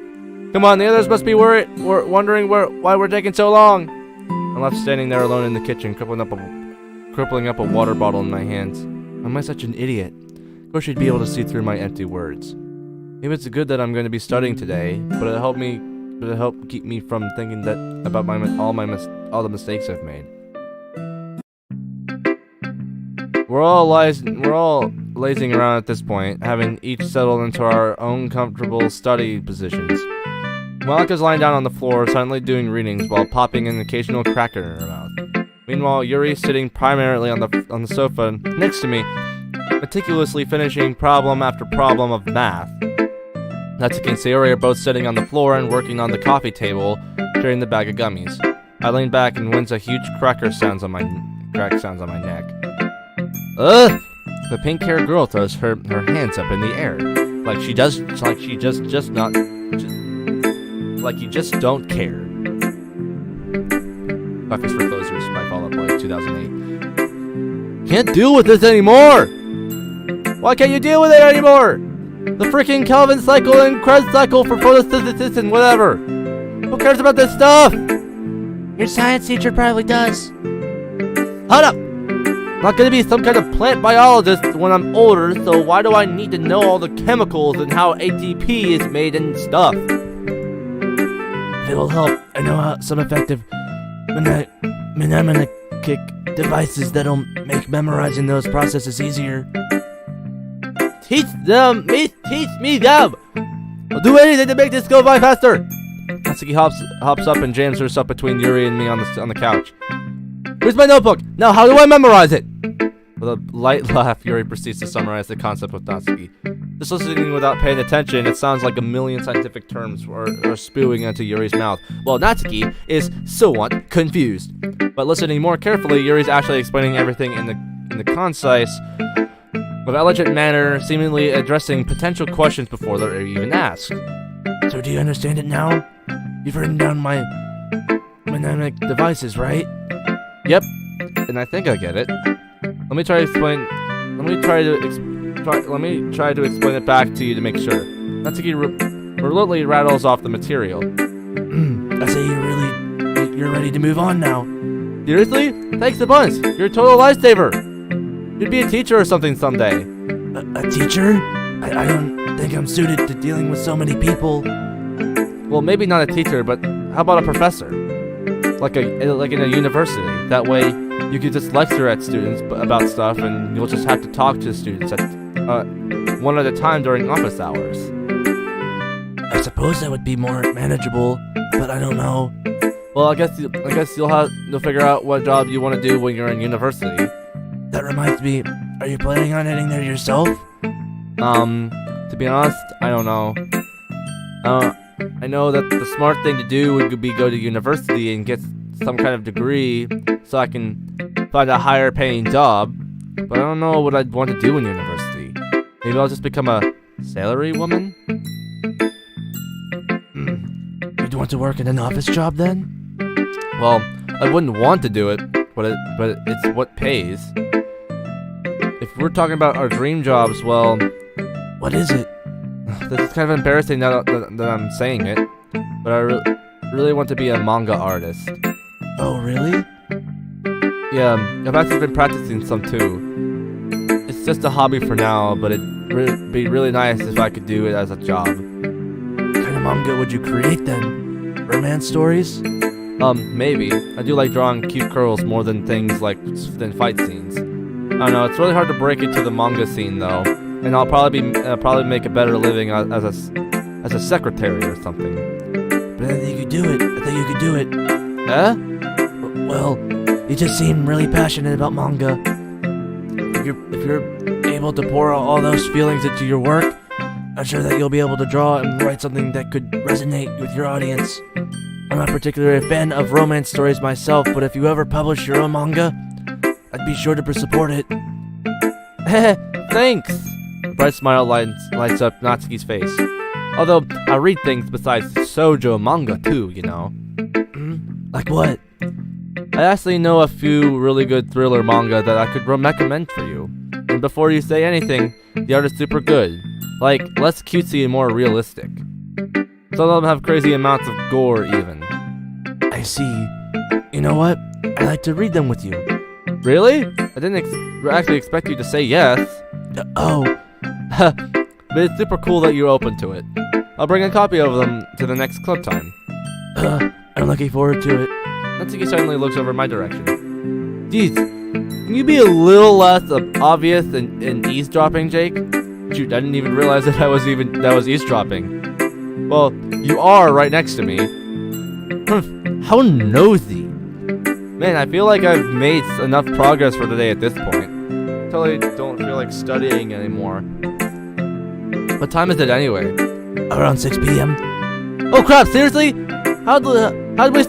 Come on, the others must be wondering why we're taking so long. I'm left standing there alone in the kitchen, crippling up a water bottle in my hands. Am I such an idiot? Of course she'd be able to see through my empty words. Maybe it's good that I'm going to be studying today, but it'll help keep me from thinking that about all the mistakes I've made. We're all lazing around at this point, having each settled into our own comfortable study positions. Malika's lying down on the floor, silently doing readings while popping an occasional cracker in her mouth. Meanwhile, Yuri's sitting primarily on the sofa next to me, meticulously finishing problem after problem of math. Natsuki and Sayori are both sitting on the floor and working on the coffee table, carrying the bag of gummies. I lean back and wince a huge crack sounds on my neck. Ugh! The pink-haired girl throws her hands up in the air, like you just don't care. Buckets for Closers by Fall Out Boy 2008. Can't deal with this anymore! Why can't you deal with it anymore? The freaking Kelvin cycle and Krebs cycle for photosynthesis and whatever. Who cares about this stuff? Your science teacher probably does. Hold up! I'm not gonna be some kind of plant biologist when I'm older, so why do I need to know all the chemicals and how ATP is made and stuff? If it will help, I know some effective mnemonic devices that'll make memorizing those processes easier. Teach me them! I'll do anything to make this go by faster! Natsuki hops up and jams herself between Yuri and me on the couch. Here's my notebook! Now how do I memorize it? With a light laugh, Yuri proceeds to summarize the concept with Natsuki. Just listening without paying attention, it sounds like a million scientific terms are spewing into Yuri's mouth, while Natsuki is somewhat confused. But listening more carefully, Yuri's actually explaining everything in the concise, with elegant manner, seemingly addressing potential questions before they're even asked. So do you understand it now? You've written down my mnemonic devices, right? Yep, and I think I get it. Let me try to explain it back to you to make sure. Natsuki reluctantly rattles off the material. I say you're ready to move on now. Seriously? Thanks a bunch. You're a total lifesaver. You'd be a teacher or something someday. A teacher? I don't think I'm suited to dealing with so many people. Well, maybe not a teacher, but how about a professor? Like in a university. That way, you could just lecture at students about stuff, and you'll just have to talk to students at one at a time during office hours. I suppose that would be more manageable, but I don't know. Well, I guess you'll figure out what job you want to do when you're in university. That reminds me, are you planning on heading there yourself? To be honest, I don't know. I know that the smart thing to do would be go to university and get some kind of degree so I can find a higher paying job, but I don't know what I'd want to do in university. Maybe I'll just become a salary woman? You'd want to work in an office job then? Well, I wouldn't want to do it, but it's what pays. If we're talking about our dream jobs, well, What is it? this is kind of embarrassing now that I'm saying it, but I really want to be a manga artist. Oh, really? Yeah, I've actually been practicing some too. It's just a hobby for now, but it'd be really nice if I could do it as a job. What kind of manga would you create then? Romance stories? Maybe. I do like drawing cute girls more than than fight scenes. I don't know, it's really hard to break into the manga scene though, and I'll probably make a better living as a secretary or something. But I think you could do it. I think you could do it. Huh? Well, you just seem really passionate about manga. If you're able to pour out all those feelings into your work, I'm sure that you'll be able to draw and write something that could resonate with your audience. I'm not particularly a fan of romance stories myself, but if you ever publish your own manga, I'd be sure to support it. Thanks! A bright smile lights up Natsuki's face. Although, I read things besides shoujo manga too, you know. Like what? I actually know a few really good thriller manga that I could recommend for you. And before you say anything, the art is super good. Like, less cutesy and more realistic. Some of them have crazy amounts of gore even. I see. You know what? I'd like to read them with you. Really? I didn't actually expect you to say yes. Oh, But it's super cool that you're open to it. I'll bring a copy of them to the next club time. I'm looking forward to it. Natsuki suddenly looks over my direction. Jeez, can you be a little less obvious and eavesdropping, Jake? Shoot, I didn't even realize that was eavesdropping. Well, you are right next to me. How nosy. Man, I feel like I've made enough progress for today at this point. Totally don't feel like studying anymore. What time is it anyway? Around 6 p.m. Oh crap, seriously? How did we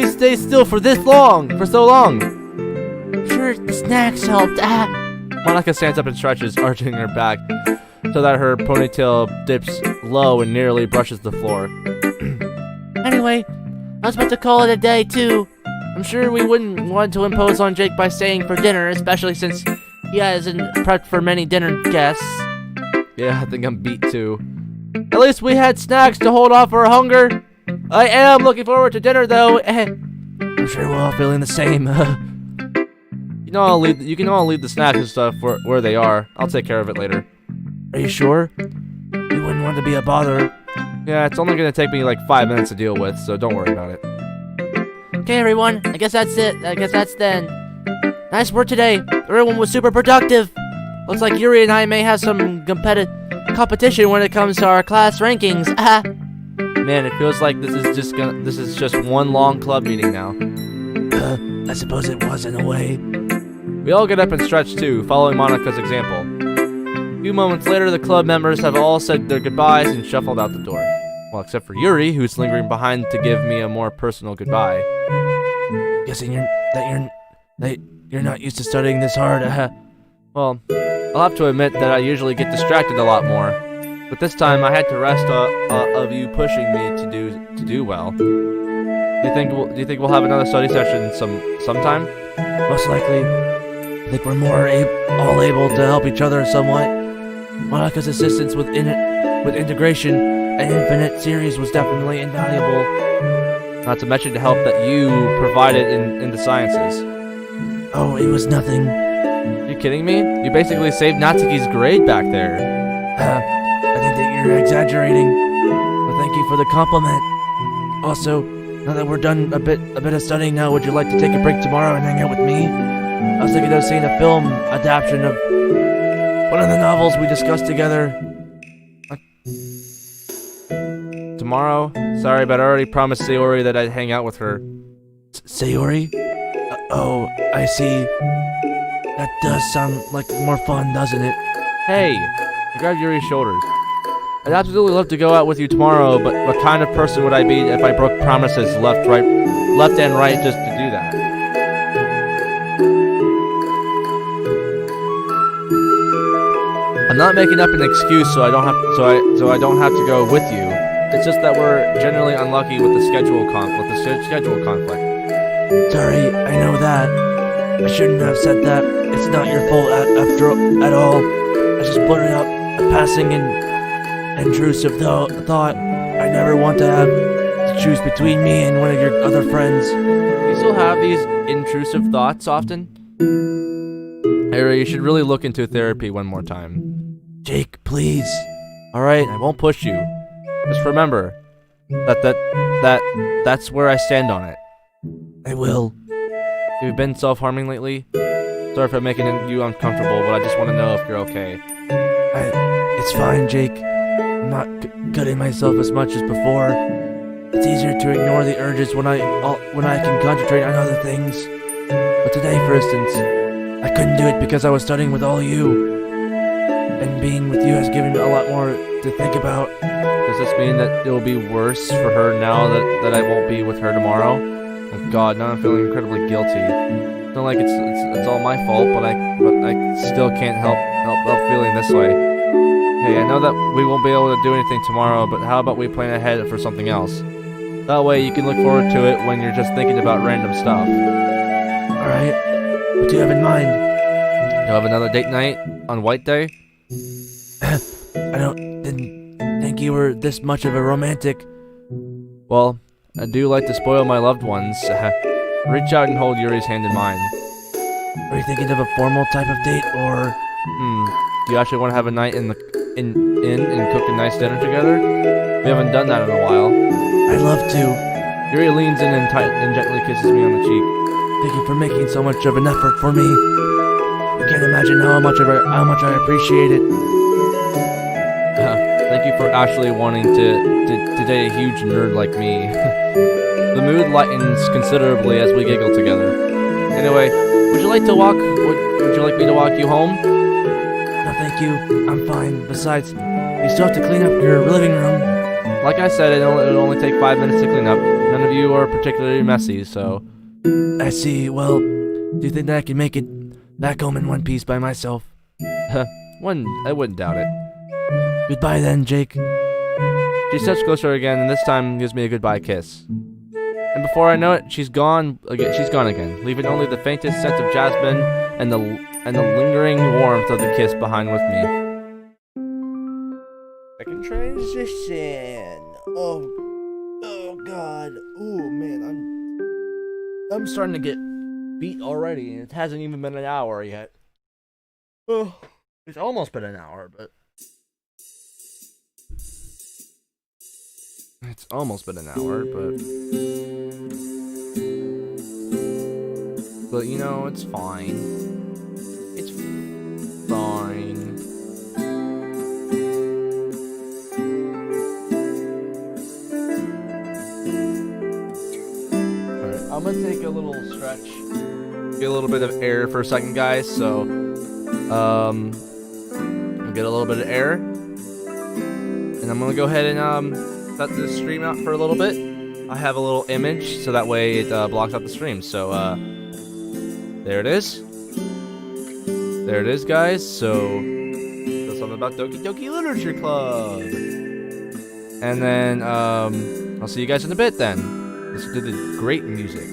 stay still for so long? Sure, the snacks helped. Monica stands up and stretches, arching her back so that her ponytail dips low and nearly brushes the floor. Anyway, I was about to call it a day too. I'm sure we wouldn't want to impose on Jake by staying for dinner, especially since he hasn't prepped for many dinner guests. Yeah, I think I'm beat too. At least we had snacks to hold off our hunger. I am looking forward to dinner though. I'm sure we're all feeling the same. You can all leave the snacks and stuff where they are. I'll take care of it later. Are you sure? You wouldn't want to be a bother. Yeah, it's only gonna take me like 5 minutes to deal with, so don't worry about it. Okay, everyone. I guess that's it. I guess that's then. Nice work today. Everyone was super productive. Looks like Yuri and I may have some competition when it comes to our class rankings. Man, it feels like this is just one long club meeting now. I suppose it was in a way. We all get up and stretch too, following Monica's example. A few moments later, the club members have all said their goodbyes and shuffled out the door. Well, except for Yuri, who's lingering behind to give me a more personal goodbye. Guessing you're not used to studying this hard. Well, I'll have to admit that I usually get distracted a lot more, but this time I had to rest of you pushing me to do well. Do you think we'll have another study session sometime? Most likely. I think we're all able to help each other somewhat. Monica's assistance with integration and infinite series was definitely invaluable. Not to mention the help that you provided in the sciences. Oh, it was nothing. Are you kidding me? You basically saved Natsuki's grade back there. I think that you're exaggerating. But thank you for the compliment. Also, Now that we're done a bit of studying now, would you like to take a break tomorrow and hang out with me? I was thinking of seeing a film adaptation of one of the novels we discussed together. Tomorrow? Sorry, but I already promised Sayori that I'd hang out with her. Sayori? Oh, I see. That does sound like more fun, doesn't it? Hey! I grabbed Yuri's shoulders. I'd absolutely love to go out with you tomorrow, but what kind of person would I be if I broke promises left and right just to do that? I'm not making up an excuse so I don't have to go with you. It's just that we're generally unlucky with the schedule conflict. Sorry, I know that. I shouldn't have said that. It's not your fault at all. I just blurted out a passing and intrusive thought. I never want to have to choose between me and one of your other friends. You still have these intrusive thoughts often? Harry, you should really look into therapy one more time. Jake, please. Alright, I won't push you. Just remember that's where I stand on it. I will. You've been self-harming lately? Sorry for making you uncomfortable, but I just want to know if you're okay. It's fine, Jake. I'm not cutting myself as much as before. It's easier to ignore the urges when I can concentrate on other things. But today, for instance, I couldn't do it because I was studying with all you. And being with you has given me a lot more to think about. Does this mean that it will be worse for her now that I won't be with her tomorrow? Oh God, now I'm feeling incredibly guilty. It's not like it's all my fault, but I still can't help feeling this way. Hey, I know that we won't be able to do anything tomorrow, but how about we plan ahead for something else? That way you can look forward to it when you're just thinking about random stuff. Alright, what do you have in mind? You'll have another date night on White Day? I didn't think you were this much of a romantic. Well, I do like to spoil my loved ones. Reach out and hold Yuri's hand in mine. Are you thinking of a formal type of date, or... Do you actually want to have a night in and cook a nice dinner together? We haven't done that in a while. I'd love to. Yuri leans in and gently kisses me on the cheek. Thank you for making so much of an effort for me. You can't imagine how much I appreciate it. Thank you for actually wanting to date a huge nerd like me. The mood lightens considerably as we giggle together. Anyway, would you like to walk? Would you like me to walk you home? No, thank you. I'm fine. Besides, you still have to clean up your living room. Like I said, it'll only take 5 minutes to clean up. None of you are particularly messy, so... I see. Well, do you think that I can make it back home in one piece by myself? I wouldn't doubt it. Goodbye then, Jake. She steps closer again, and this time gives me a goodbye kiss. And before I know it, she's gone again, leaving only the faintest scent of jasmine and the lingering warmth of the kiss behind with me. Second transition. Oh God. Oh man, I'm starting to get beat already, and it hasn't even been an hour yet. Oh, it's almost been an hour, but It's almost been an hour, but you know, it's fine. It's fine. Alright, I'm gonna take a little stretch. Get a little bit of air for a second, guys, so I'll get a little bit of air. And I'm gonna go ahead and let the stream out for a little bit. I have a little image so that way it blocks out the stream. So there it is. There it is, guys. So that's something about Doki Doki Literature Club. And then I'll see you guys in a bit then. Listen to the great music.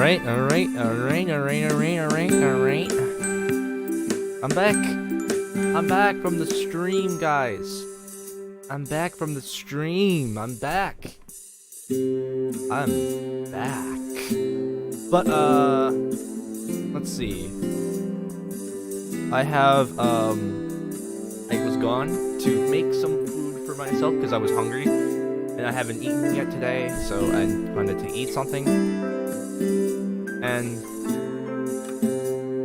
Alright. I'm back from the stream, guys. I'm back. But, let's see. I was gone to make some food for myself because I was hungry. And I haven't eaten yet today, so I wanted to eat something. And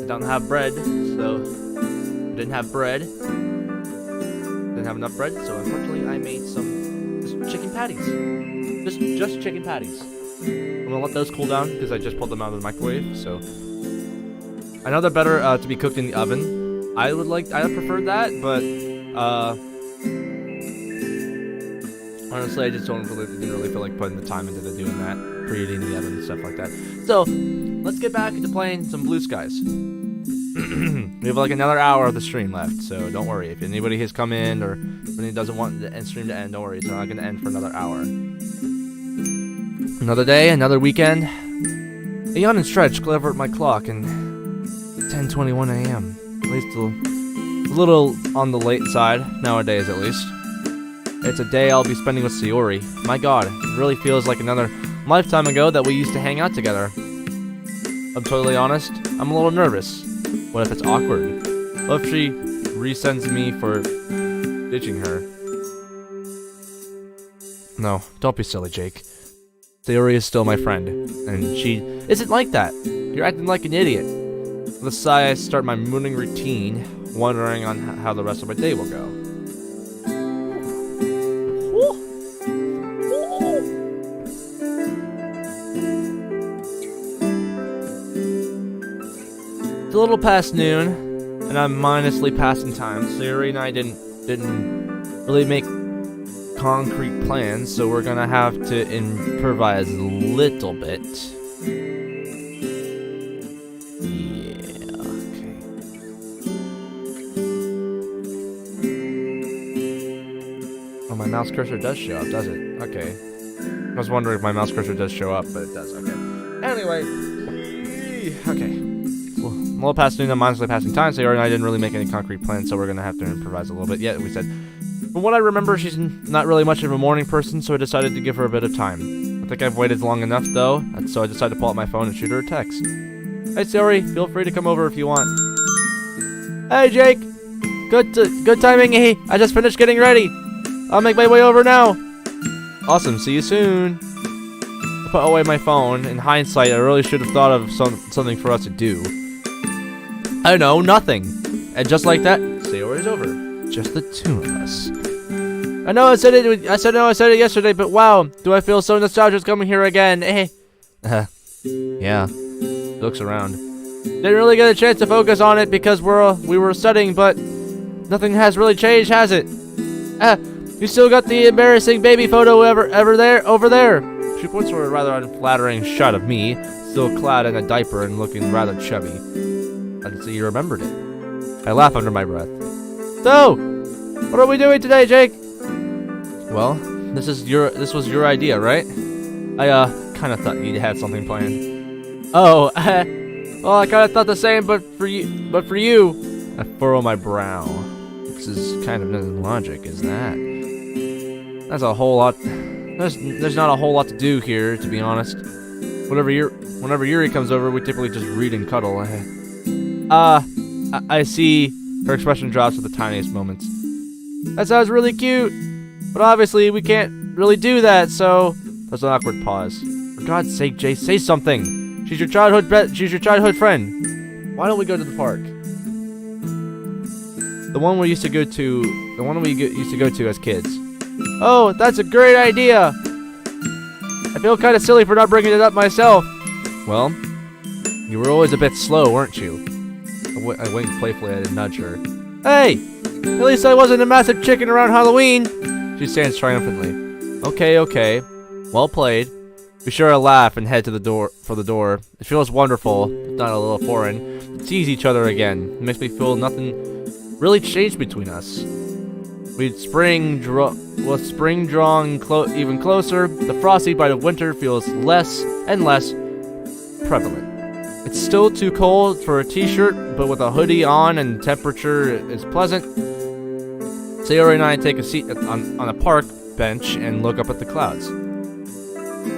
I don't have bread, so I didn't have bread. Didn't have enough bread, so unfortunately I made some just chicken patties. Just chicken patties. I'm gonna let those cool down because I just pulled them out of the microwave. So I know they're better to be cooked in the oven. I prefer that, but honestly, I just didn't really feel like putting the time into doing that, preheating the oven and stuff like that. So let's get back into playing some Blue Skies. We have like another hour of the stream left, so don't worry. If anybody has come in or if anybody doesn't want the stream to end, don't worry. It's not going to end for another hour. Another day, another weekend. I yawn and stretch, glare over at my clock, and 10:21 a.m. At least a little on the late side, nowadays at least. It's a day I'll be spending with Sayori. My god, it really feels like another lifetime ago that we used to hang out together. I'm totally honest, I'm a little nervous. What if it's awkward? What if she resends me for ditching her? No, don't be silly, Jake. Sayori is still my friend, and she isn't like that. You're acting like an idiot. With a sigh, I start my morning routine, wondering on how the rest of my day will go. It's a little past noon, and I'm mindlessly passing time. Sayori and I didn't really make concrete plans, so we're gonna have to improvise a little bit. Yeah, okay. Oh, my mouse cursor does show up, does it? Okay. I was wondering if my mouse cursor does show up, but it does, okay. Anyway. Okay. Well, a little past noon, I'm mindlessly passing time. Sayori and I didn't really make any concrete plans, so we're gonna have to improvise a little bit. Yeah, we said. From what I remember, she's not really much of a morning person, so I decided to give her a bit of time. I think I've waited long enough, though, so I decided to pull out my phone and shoot her a text. Hey, Sayori, feel free to come over if you want. Hey, Jake! Good timing, eh? I just finished getting ready. I'll make my way over now. Awesome, see you soon. I put away my phone. In hindsight, I really should have thought of something for us to do. I know, nothing. And just like that, Sayori's over. Just the two of us. I know I said it yesterday, but wow, do I feel so nostalgic coming here again, eh? Yeah. Looks around. Didn't really get a chance to focus on it because we were studying, but nothing has really changed, has it? You still got the embarrassing baby photo over there. She points to a rather unflattering shot of me, still clad in a diaper and looking rather chubby. I can see you remembered it. I laugh under my breath. So, what are we doing today, Jake? Well, this was your idea, right? I kind of thought you had something planned. Oh, well, I kind of thought the same, but for you. I furrow my brow. This is kind of nothing logic, is that? That's a whole lot. There's not a whole lot to do here, to be honest. Whenever Yuri comes over, we typically just read and cuddle. I see. Her expression drops at the tiniest moments. That sounds really cute, but obviously we can't really do that, so there's an awkward pause. For God's sake, Jay, say something. She's your childhood friend. Why don't we go to the park? The one we used to go to as kids. Oh, that's a great idea. I feel kind of silly for not bringing it up myself. Well, you were always a bit slow, weren't you? I winked playfully at a nudge her. Hey! At least I wasn't a massive chicken around Halloween! She stands triumphantly. Okay. Well played. We share a laugh and head for the door. It feels wonderful, if not a little foreign, to tease each other again. It makes me feel nothing really changed between us. With spring drawing even closer, the frosty bite of winter feels less and less prevalent. It's still too cold for a t-shirt, but with a hoodie on and temperature is pleasant. Sayori and I take a seat on a park bench and look up at the clouds.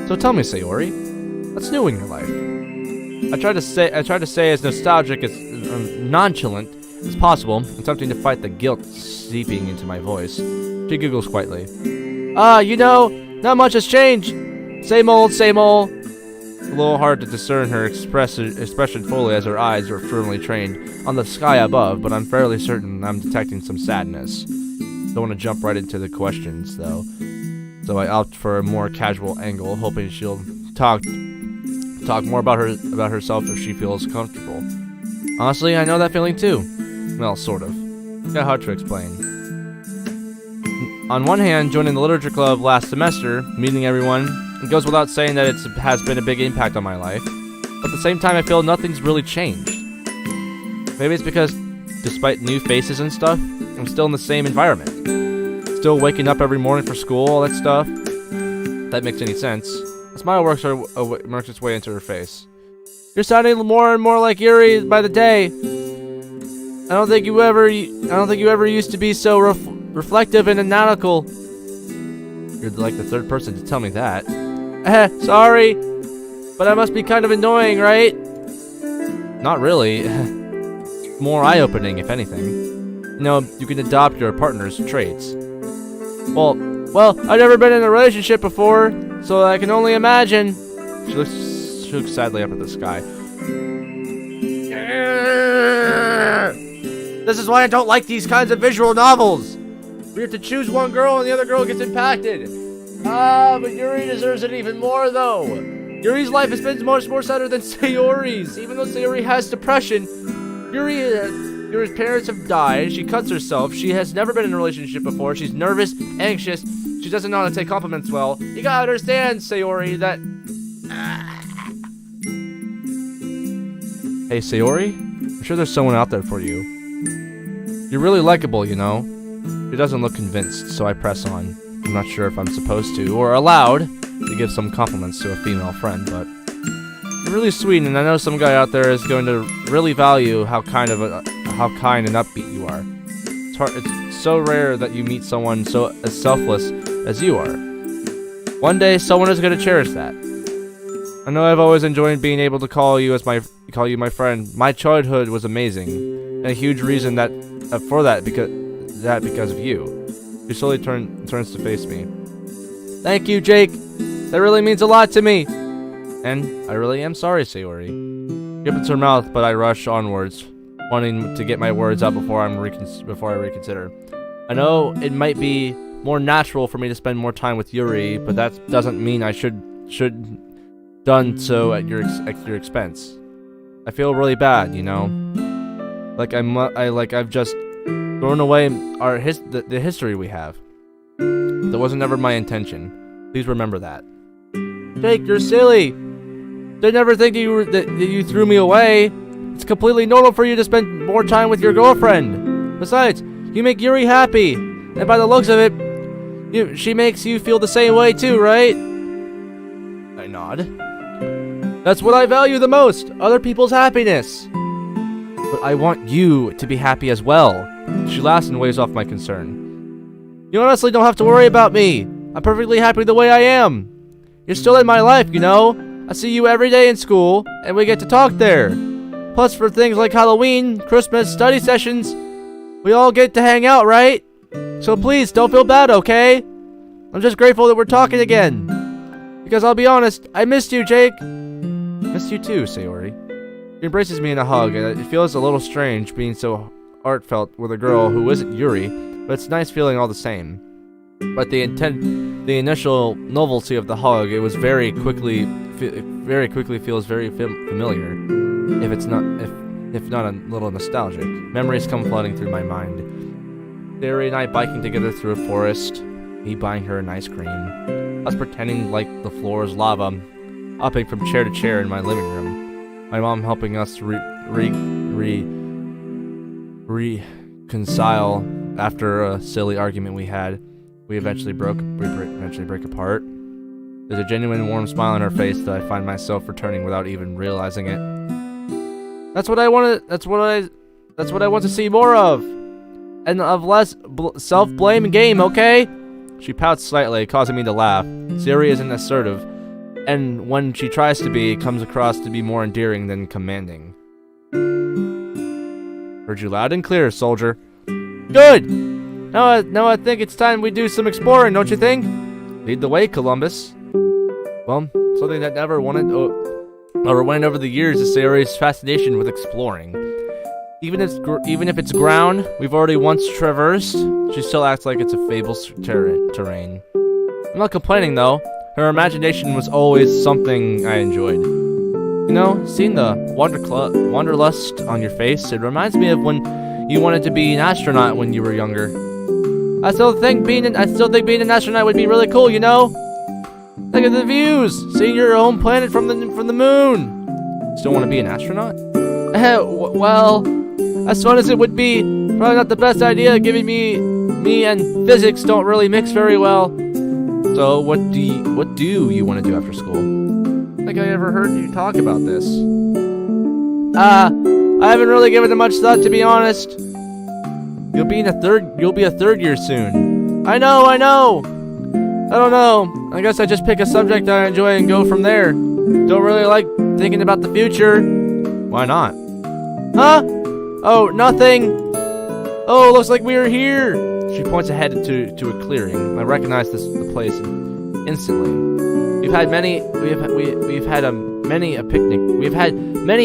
So tell me, Sayori, what's new in your life? I try to say as nostalgic as nonchalant as possible, attempting to fight the guilt seeping into my voice. She giggles quietly. Not much has changed. Same old, same old. A little hard to discern her expression fully as her eyes are firmly trained on the sky above, but I'm fairly certain I'm detecting some sadness. Don't want to jump right into the questions, though, so I opt for a more casual angle, hoping she'll talk more about herself if she feels comfortable. Honestly, I know that feeling too. Well, sort of. It's kind of hard to explain. On one hand, joining the literature club last semester, meeting everyone, it goes without saying that it has been a big impact on my life. But at the same time, I feel nothing's really changed. Maybe it's because, despite new faces and stuff, I'm still in the same environment. Still waking up every morning for school, all that stuff. If that makes any sense. A smile works its way into her face. You're sounding more and more like Yuri by the day. I don't think you ever used to be so reflective and analytical. You're like the third person to tell me that. Sorry, but I must be kind of annoying, right? Not really. More eye-opening, if anything. You can adopt your partner's traits. Well, I've never been in a relationship before, so I can only imagine. She looks sadly up at the sky. This is why I don't like these kinds of visual novels. We have to choose one girl and the other girl gets impacted. But Yuri deserves it even more, though. Yuri's life has been much more sadder than Sayori's. Even though Sayori has depression, Yuri's parents have died. She cuts herself. She has never been in a relationship before. She's nervous, anxious. She doesn't know how to take compliments well. You gotta understand, Sayori, that... Hey, Sayori? I'm sure there's someone out there for you. You're really likable, you know? She doesn't look convinced, so I press on. I'm not sure if I'm supposed to, or allowed, to give some compliments to a female friend, but... You're really sweet, and I know some guy out there is going to really value how kind and upbeat you are. It's so rare that you meet someone so as selfless as you are. One day, someone is going to cherish that. I know I've always enjoyed being able to call you my friend. My childhood was amazing, and a huge reason because of you. She slowly turns to face me. Thank you, Jake. That really means a lot to me. And I really am sorry, Sayori. She opens her mouth, but I rush onwards, wanting to get my words out before I reconsider. I know it might be more natural for me to spend more time with Yuri, but that doesn't mean I should done so at your expense. I feel really bad, you know. I've just thrown away the history we have. That wasn't ever my intention. Please remember that. Jake, you're silly. They never think that you threw me away. It's completely normal for you to spend more time with your girlfriend. Besides, you make Yuri happy, and by the looks of it, she makes you feel the same way too, right? I nod. That's what I value the most, other people's happiness. But I want you to be happy as well. She laughs and waves off my concern. You honestly don't have to worry about me. I'm perfectly happy the way I am. You're still in my life, you know? I see you every day in school, and we get to talk there. Plus, for things like Halloween, Christmas, study sessions, we all get to hang out, right? So please, don't feel bad, okay? I'm just grateful that we're talking again. Because I'll be honest, I missed you, Jake. Missed you too, Sayori. She embraces me in a hug, and it feels a little strange being so heartfelt with a girl who isn't Yuri, but it's nice feeling all the same. But the initial novelty of the hug, it was very quickly feels very familiar. If not a little nostalgic. Memories come flooding through my mind. Sayori and I biking together through a forest, me buying her an ice cream, us pretending like the floor is lava, hopping from chair to chair in my living room, my mom helping us reconcile after a silly argument we had. We eventually break apart. There's a genuine warm smile on her face that I find myself returning without even realizing it. That's what I want to see more of. And of less self-blame game, okay? She pouts slightly, causing me to laugh. Sayori isn't assertive, and when she tries to be, it comes across to be more endearing than commanding. Heard you loud and clear, soldier. Good! Now I think it's time we do some exploring, don't you think? Lead the way, Columbus. Well, something that never went over the years is Sayori's fascination with exploring. Even if it's ground we've already once traversed, she still acts like it's a fabled terrain. I'm not complaining though. Her imagination was always something I enjoyed. You know, seeing the wanderlust on your face, it reminds me of when you wanted to be an astronaut when you were younger. I still think being an astronaut would be really cool, you know? Look at the views, seeing your home planet from the moon. Still want to be an astronaut? Well, as fun as it would be, probably not the best idea, given me and physics don't really mix very well. So what do you want to do after school? I think I ever heard you talk about this. I haven't really given it much thought, to be honest. You'll be a third year soon. I know. I don't know. I guess I just pick a subject I enjoy and go from there. Don't really like thinking about the future. Why not? Huh? Oh, nothing. Oh, looks like we are here. She points ahead to a clearing. I recognize the place instantly. We've had many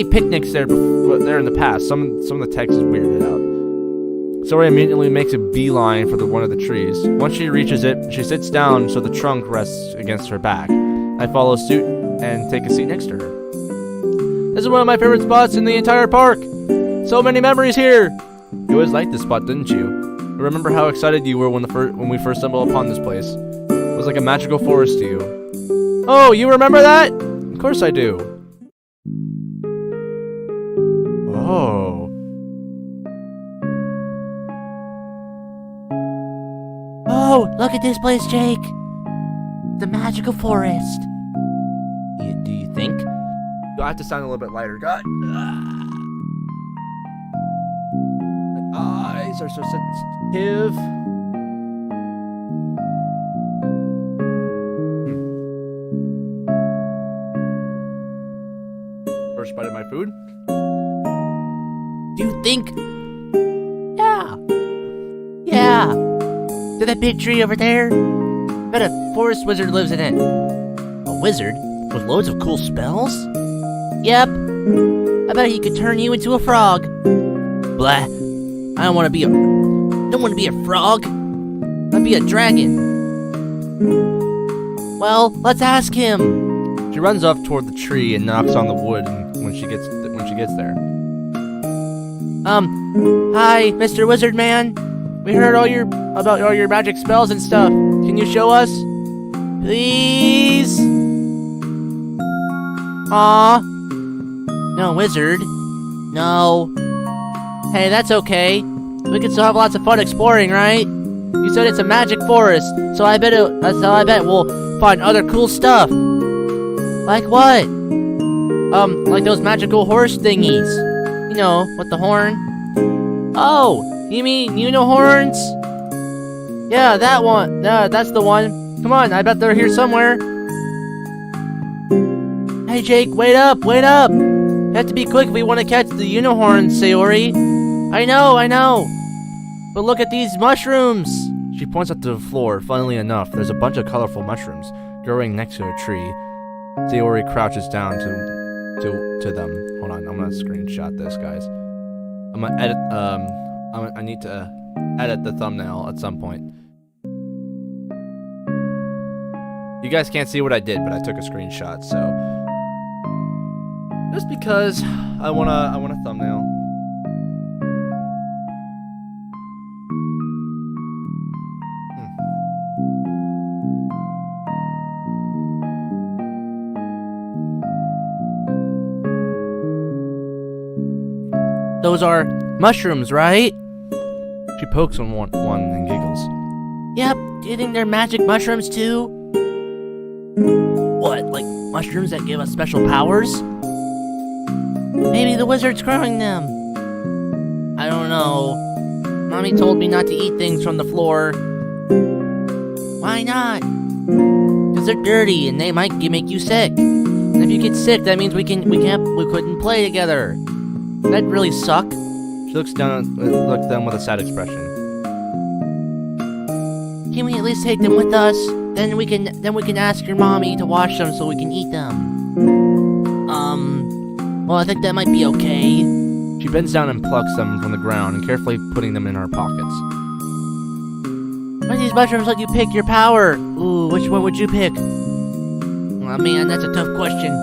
picnics there in the past. Some of the text is weirded out. Sayori immediately makes a beeline for one of the trees. Once she reaches it, she sits down so the trunk rests against her back. I follow suit and take a seat next to her. This is one of my favorite spots in the entire park. So many memories here. You always liked this spot, didn't you? I remember how excited you were when we first stumbled upon this place. It was like a magical forest to you. Oh, you remember that? Of course I do. Oh. Oh, look at this place, Jake. The magical forest. Do you think? Do I have to sound a little bit lighter? God. My eyes are so sensitive. First bite of my food? Do you think? Yeah. To that big tree over there? Bet a forest wizard lives in it. A wizard? With loads of cool spells? Yep. I bet he could turn you into a frog. Blah. I don't want to be a frog. I'd be a dragon. Well, let's ask him. She runs off toward the tree and knocks on the wood when she gets there. Hi, Mr. Wizard Man. We heard about all your magic spells and stuff. Can you show us? Please? Aw. No, wizard. No. Hey, that's okay. We can still have lots of fun exploring, right? You said it's a magic forest, so I bet we'll find other cool stuff. Like what? Like those magical horse thingies. You know, with the horn. Oh, you mean unicorns? Yeah, that one. That's the one. Come on, I bet they're here somewhere. Hey Jake, wait up! You have to be quick if we want to catch the unicorns, Sayori. I know. But look at these mushrooms! She points up to the floor. Funnily enough, there's a bunch of colorful mushrooms growing next to a tree. Sayori crouches down to them. Hold on, I'm gonna screenshot this, guys. I'm gonna edit. I need to edit the thumbnail at some point. You guys can't see what I did, but I took a screenshot. So just because I want a thumbnail. Those are mushrooms, right? She pokes on one and giggles. Yep. Do you think they're magic mushrooms too? mushrooms that give us special powers? Maybe the wizard's growing them. I don't know. Mommy told me not to eat things from the floor. Why not? Because they're dirty and they might make you sick. And if you get sick, that means we couldn't play together. That'd really suck. She looks down at them with a sad expression. Can we at least take them with us? Then we can ask your mommy to wash them so we can eat them. Well, I think that might be okay. She bends down and plucks them from the ground and carefully putting them in her pockets. Why these mushrooms let you pick your power? Ooh, which one would you pick? Oh man, that's a tough question.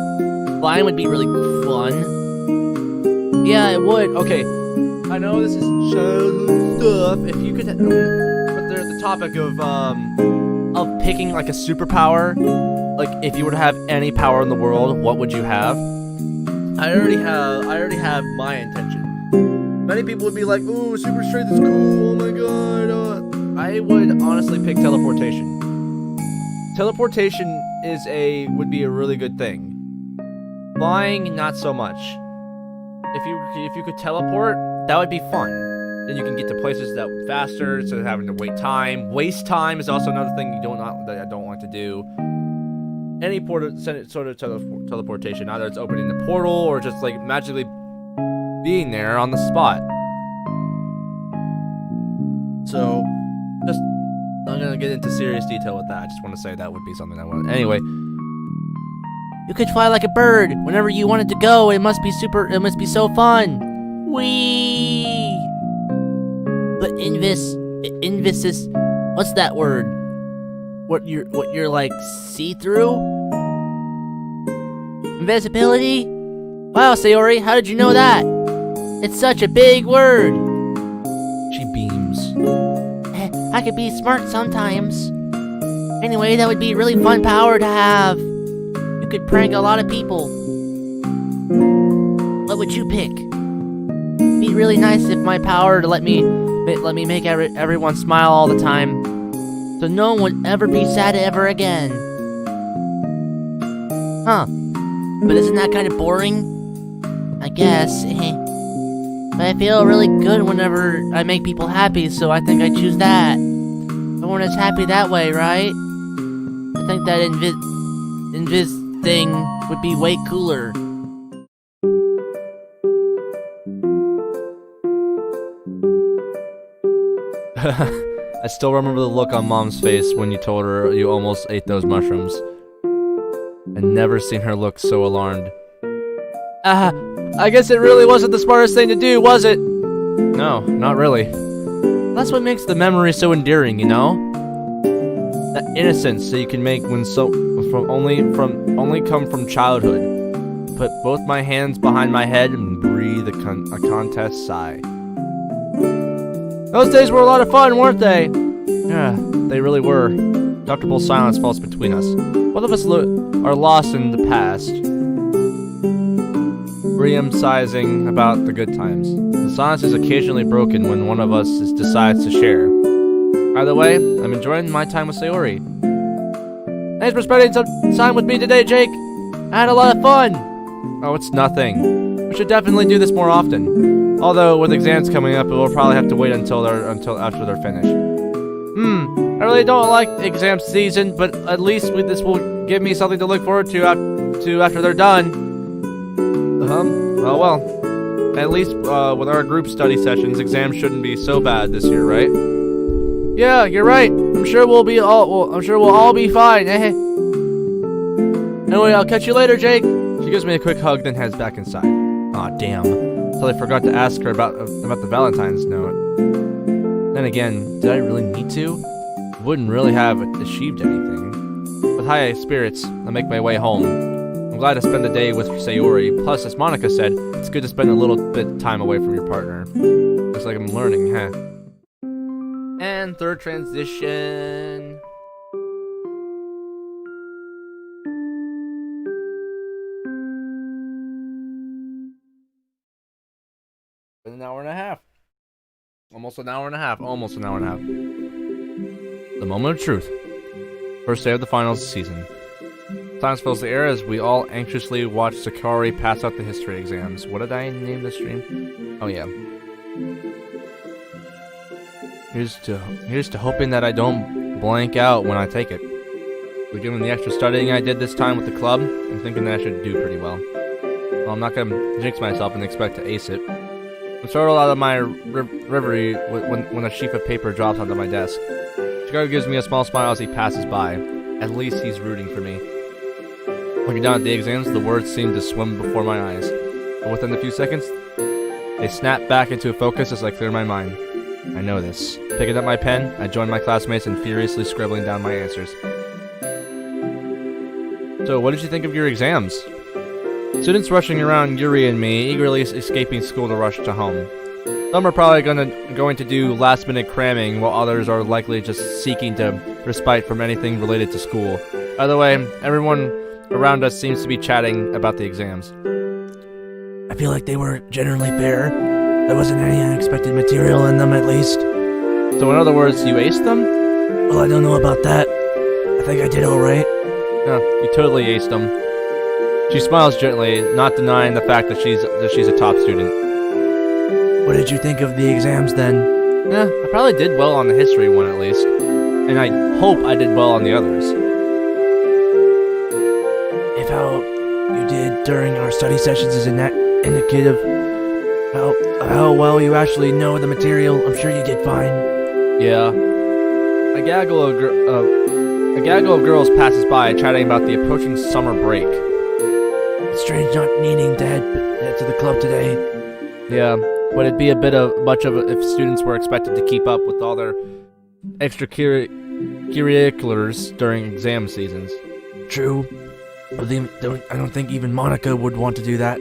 Flying would be really fun. Yeah, it would. Okay, I know this is childhood stuff. If you could, but there's the topic of picking like a superpower. Like if you were to have any power in the world, what would you have? I already have my intention. Many people would be like, "Ooh, super strength is cool. Oh my god." I would honestly pick teleportation. Teleportation would be a really good thing. Flying, not so much. If you could teleport, that would be fun. Then you can get to places that faster instead of having to wait time. Waste time is also another thing that I don't like to do. Any sort of teleportation, either it's opening the portal or just like magically being there on the spot. So, I'm gonna get into serious detail with that. I just want to say that would be something I want. Anyway, You could fly like a bird whenever you wanted to go. It must be so fun. Whee! But Invis is, what's that word? What you're like see-through? Invisibility? Wow, Sayori, how did you know that? It's such a big word. she beams. I could be smart sometimes. Anyway, that would be a really fun power to have. You could prank a lot of people. What would you pick? Be really nice if my power to let me make everyone smile all the time, so no one would ever be sad ever again. Huh? But isn't that kind of boring? I guess. But I feel really good whenever I make people happy, so I think I choose that. Everyone is happy that way, right? I think that invis thing would be way cooler. I still remember the look on Mom's face when you told her you almost ate those mushrooms. I'd never seen her look so alarmed. I guess it really wasn't the smartest thing to do, was it? No, not really. That's what makes the memory so endearing, you know? That innocence that you can make when only come from childhood. Put both my hands behind my head and breathe a contest sigh. Those days were a lot of fun, weren't they? Yeah, they really were. Comfortable silence falls between us. Both of us are lost in the past, re-emphasizing about the good times. The silence is occasionally broken when one of us decides to share. Either way, I'm enjoying my time with Sayori. Thanks for spending some time with me today, Jake. I had a lot of fun. Oh, it's nothing. We should definitely do this more often. Although, with exams coming up, we'll probably have to wait until after they're finished. I really don't like exam season, but at least this will give me something to look forward to after they're done. Oh well. At least with our group study sessions, exams shouldn't be so bad this year, right? Yeah, you're right. I'm sure we'll all be fine. Anyway, I'll catch you later, Jake. She gives me a quick hug, then heads back inside. Aw, damn. Until I forgot to ask her about the Valentine's note. Then again, did I really need to? I wouldn't really have achieved anything. With high spirits, I make my way home. I'm glad to spend the day with Sayori. Plus, as Monica said, it's good to spend a little bit of time away from your partner. Looks like I'm learning, huh? And third transition. An hour and a half. Almost an hour and a half. The moment of truth. First day of the finals season. Silence fills the air as we all anxiously watch Sakari pass out the history exams. What did I name the stream? Oh yeah. Here's to hoping that I don't blank out when I take it. But given the extra studying I did this time with the club, I'm thinking that I should do pretty well. Well, I'm not gonna jinx myself and expect to ace it. I'm startled out of my reverie when a sheaf of paper drops onto my desk. Chicago gives me a small smile as he passes by. At least he's rooting for me. Looking down at the exams, the words seem to swim before my eyes. But within a few seconds, they snap back into focus as I clear my mind. I know this. Picking up my pen, I join my classmates in furiously scribbling down my answers. So, what did you think of your exams? Students rushing around Yuri and me, eagerly escaping school to rush to home. Some are probably going to do last-minute cramming, while others are likely just seeking to respite from anything related to school. Either way, everyone around us seems to be chatting about the exams. I feel like they were generally fair. There wasn't any unexpected material in them, at least. So in other words, you aced them? Well, I don't know about that. I think I did alright. Yeah, you totally aced them. She smiles gently, not denying the fact that she's a top student. What did you think of the exams then? Yeah, I probably did well on the history one at least. And I hope I did well on the others. If how you did during our study sessions is indicative how well you actually know the material, I'm sure you did fine. Yeah. A gaggle of girls passes by, chatting about the approaching summer break. It's strange not needing to head to the club today. Yeah, but it'd be a bit of much of if students were expected to keep up with all their extracurriculars during exam seasons. True. I don't think even Monica would want to do that.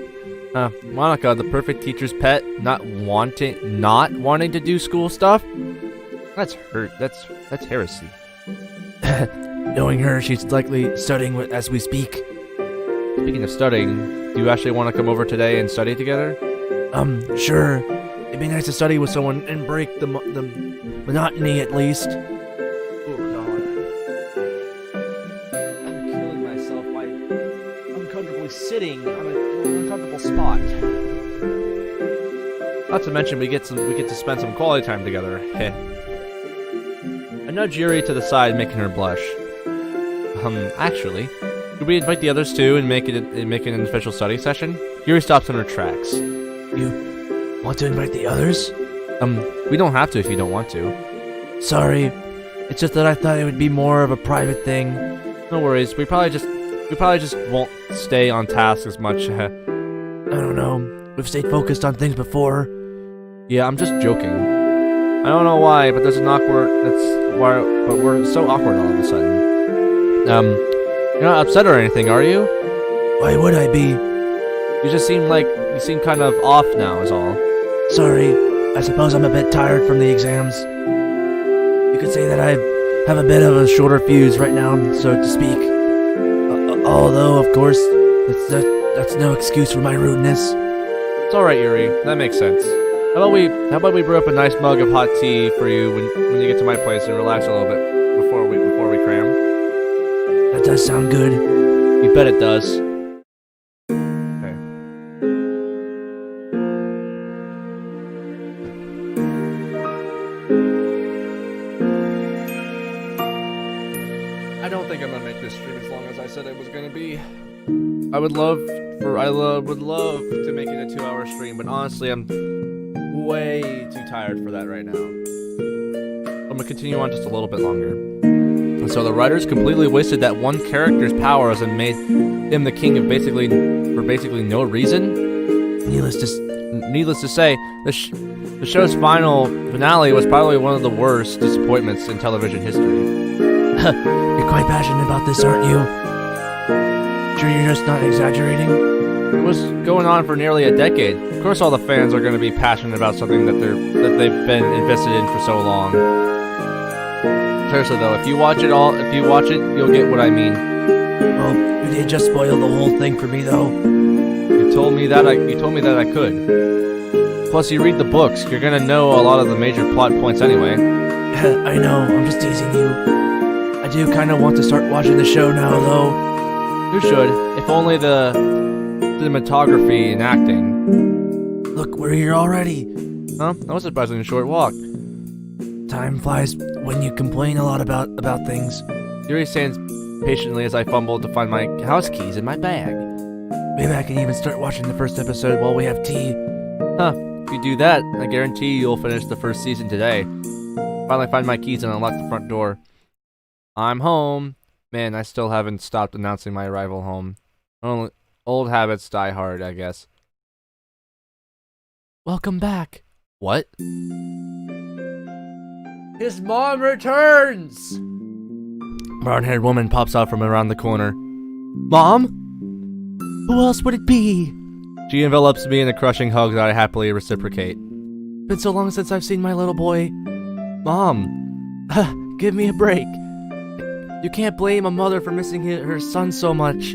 Monica, the perfect teacher's pet, not wanting to do school stuff? That's heresy. Knowing her, she's likely studying as we speak. Speaking of studying, do you actually want to come over today and study together? Sure. It'd be nice to study with someone and break the monotony at least. Oh God. I'm killing myself by uncomfortably sitting on an uncomfortable spot. Not to mention we get to spend some quality time together. Heh. I nudge Yuri to the side, making her blush. Actually, could we invite the others too and make it an official study session? Yuri stops in her tracks. You want to invite the others? We don't have to if you don't want to. Sorry. It's just that I thought it would be more of a private thing. No worries. We probably just won't stay on task as much. I don't know. We've stayed focused on things before. Yeah, I'm just joking. I don't know why, but but we're so awkward all of a sudden. You're not upset or anything, are you? Why would I be? You seem kind of off now is all. Sorry. I suppose I'm a bit tired from the exams. You could say that I have a bit of a shorter fuse right now, so to speak. Although, of course, that's no excuse for my rudeness. It's alright, Yuri. That makes sense. How about we brew up a nice mug of hot tea for you when you get to my place and relax a little bit before we cram? That does sound good. You bet it does. Okay. I don't think I'm gonna make this stream as long as I said it was gonna be. I would love to make it a 2-hour stream, but honestly, I'm way too tired for that right now. I'm gonna continue on just a little bit longer. And so the writers completely wasted that one character's powers and made him the king of basically no reason. Needless to say, the show's finale was probably one of the worst disappointments in television history. You're quite passionate about this, aren't you? Sure you're just not exaggerating? It was going on for nearly a decade. Of course all the fans are going to be passionate about something that they've been invested in for so long. Seriously though, if you watch it, you'll get what I mean. Well, you did just spoil the whole thing for me though. You told me that I could. Plus you read the books, you're going to know a lot of the major plot points anyway. I know, I'm just teasing you. I do kind of want to start watching the show now though. You should, if only the cinematography and acting. Look, we're here already. Huh? That was a surprisingly short walk. Time flies when you complain a lot about things. Yuri stands patiently as I fumble to find my house keys in my bag. Maybe I can even start watching the first episode while we have tea. Huh. If you do that, I guarantee you'll finish the first season today. Finally find my keys and unlock the front door. I'm home. Man, I still haven't stopped announcing my arrival home. Only old habits die hard, I guess. Welcome back. What? His mom returns! Brown-haired woman pops out from around the corner. Mom? Who else would it be? She envelops me in a crushing hug that I happily reciprocate. Been so long since I've seen my little boy. Mom! Give me a break. You can't blame a mother for missing her son so much.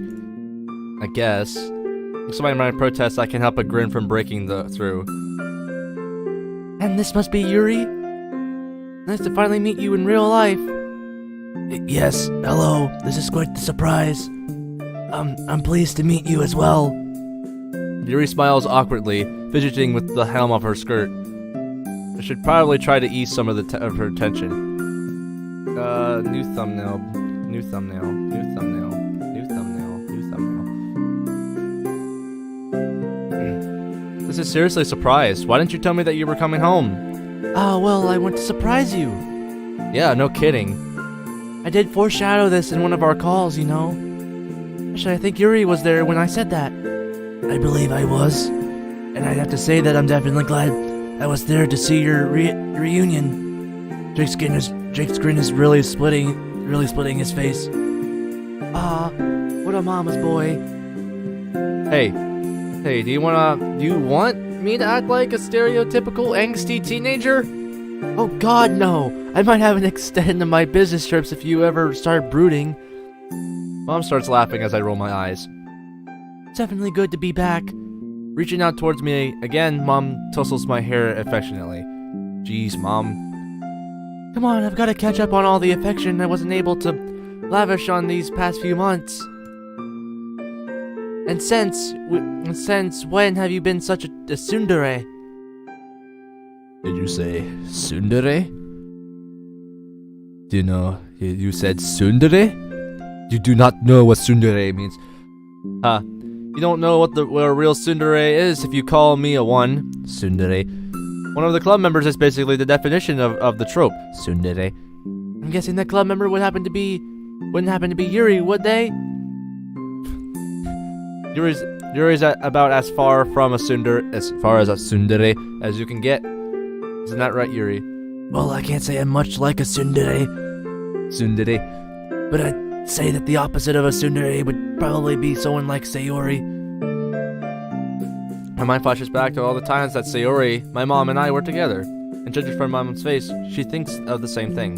I guess. Despite my protests, I can't help but grin from breaking through. And this must be Yuri? Nice to finally meet you in real life. Yes, hello. This is quite the surprise. I'm pleased to meet you as well. Yuri smiles awkwardly, fidgeting with the hem of her skirt. I should probably try to ease some of of her tension. New thumbnail, new thumbnail, new thumbnail, new thumbnail, new thumbnail. This is seriously a surprise. Why didn't you tell me that you were coming home? Ah, well, I want to surprise you. Yeah, no kidding. I did foreshadow this in one of our calls, you know. Actually, I think Yuri was there when I said that. I believe I was. And I'd have to say that I'm definitely glad I was there to see your reunion. Drake's grin is really splitting his face. Ah, what a mama's boy. Hey, do you want me to act like a stereotypical angsty teenager? Oh god, no. I might have an extend to my business trips if you ever start brooding. Mom starts laughing as I roll my eyes. Definitely good to be back. Reaching out towards me again, Mom tussles my hair affectionately. Jeez, Mom. Come on, I've got to catch up on all the affection I wasn't able to lavish on these past few months. And since when have you been such a tsundere? Did you say tsundere? Do you know, you said tsundere? You do not know what tsundere means. Huh. You don't know what a real tsundere is if you call me a one. Tsundere. One of the club members is basically the definition of the trope. Tsundere. I'm guessing that club member wouldn't happen to be Yuri, would they? Yuri's about as far as a tsundere as you can get. Isn't that right, Yuri? Well, I can't say I'm much like a tsundere. Tsundere. But I'd say that the opposite of a tsundere would probably be someone like Sayori. My mind flashes back to all the times that Sayori, my mom, and I were together. And judging from Mom's face, she thinks of the same thing.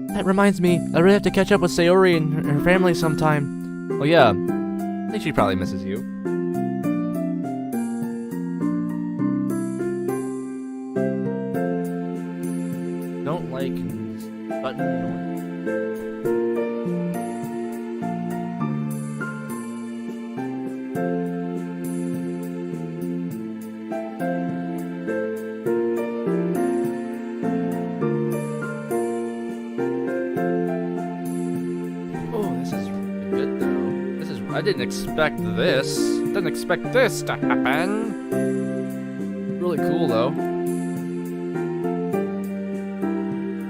That reminds me, I really have to catch up with Sayori and her family sometime. Well, yeah, I think she probably misses you. Don't like button. I didn't expect this. Didn't expect this to happen. Really cool, though.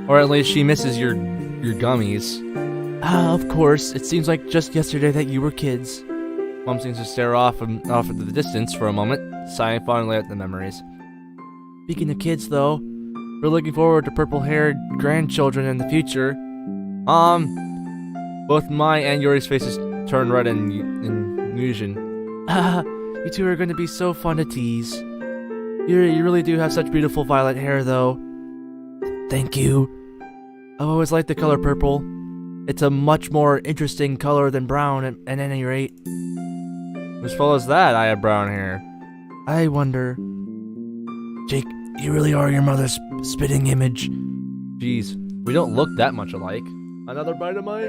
Or at least she misses your gummies. Ah, of course. It seems like just yesterday that you were kids. Mom seems to stare off into the distance for a moment, sighing fondly at the memories. Speaking of kids, though, we're looking forward to purple-haired grandchildren in the future. Both my and Yuri's faces turn red in illusion. Ah, you two are going to be so fun to tease. You really do have such beautiful violet hair, though. Thank you. I've always liked the color purple. It's a much more interesting color than brown at any rate. As well as that, I have brown hair. I wonder. Jake, you really are your mother's spitting image. Jeez, we don't look that much alike. Another bite of my...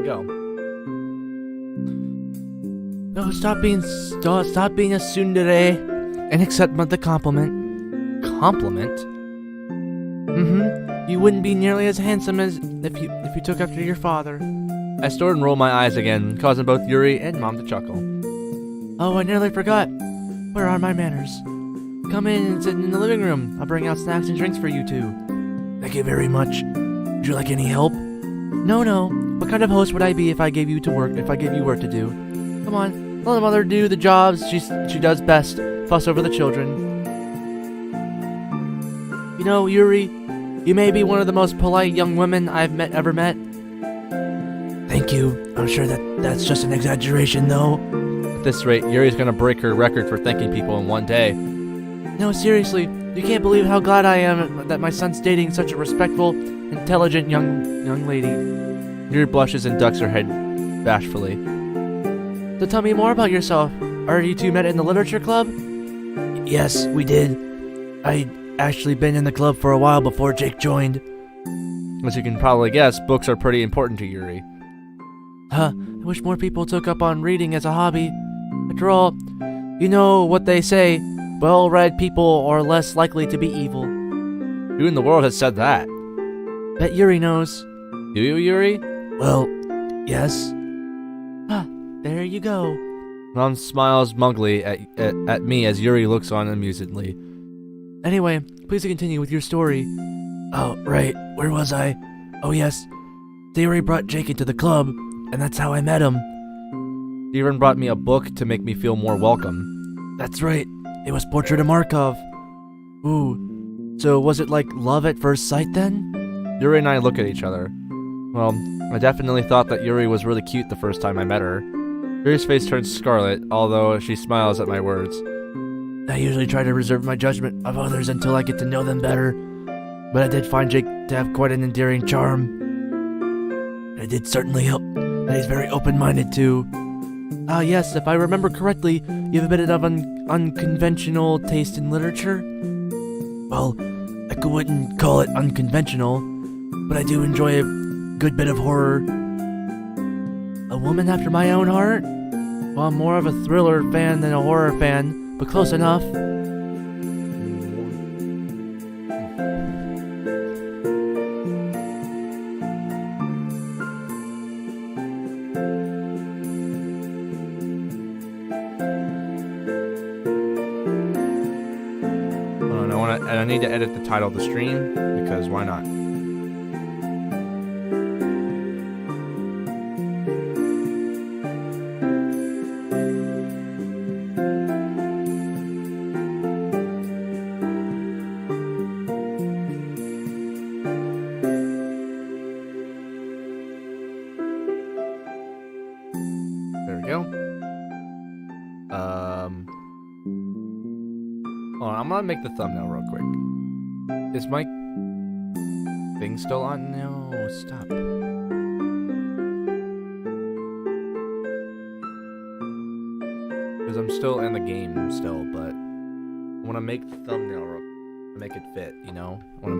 we go. No, stop being a tsundere and accept the compliment. Compliment? You wouldn't be nearly as handsome as if you took after your father. I stored and rolled my eyes again, causing both Yuri and Mom to chuckle. Oh, I nearly forgot. Where are my manners? Come in and sit in the living room. I'll bring out snacks and drinks for you two. Thank you very much. Would you like any help? No. What kind of host would I be if I gave you work to do? Come on, let the mother do the jobs she does best. Fuss over the children. You know, Yuri, you may be one of the most polite young women I've ever met. Thank you. I'm sure that's just an exaggeration, though. At this rate, Yuri's gonna break her record for thanking people in one day. No, seriously, you can't believe how glad I am that my son's dating such a respectful, intelligent young lady. Yuri blushes and ducks her head bashfully. So tell me more about yourself. Are you two met in the literature club? Yes, we did. I'd actually been in the club for a while before Jake joined. As you can probably guess, books are pretty important to Yuri. I wish more people took up on reading as a hobby. After all, you know what they say, well-read people are less likely to be evil. Who in the world has said that? Bet Yuri knows. Do you, Yuri? Well, yes. There you go. Mom smiles mugly at me as Yuri looks on amusedly. Anyway, please continue with your story. Oh, right. Where was I? Oh, yes. Theory brought Jake into the club, and that's how I met him. He even brought me a book to make me feel more welcome. That's right. It was Portrait of Markov. Ooh. So was it like love at first sight then? Yuri and I look at each other. Well, I definitely thought that Yuri was really cute the first time I met her. Yuri's face turns scarlet, although she smiles at my words. I usually try to reserve my judgment of others until I get to know them better, but I did find Jake to have quite an endearing charm. It did certainly help that he's very open-minded too. Ah yes, if I remember correctly, you have a bit of an unconventional taste in literature? Well, I wouldn't call it unconventional, but I do enjoy a good bit of horror. A woman after my own heart? Well, I'm more of a thriller fan than a horror fan, but close enough. I need to edit the title of the stream, because why not? There we go. Hold on, I'm gonna make the thumbnail real quick. Is my thing still on? No, stop. Because I'm still in the game still, but I want to make the thumbnail make it fit, you know? I want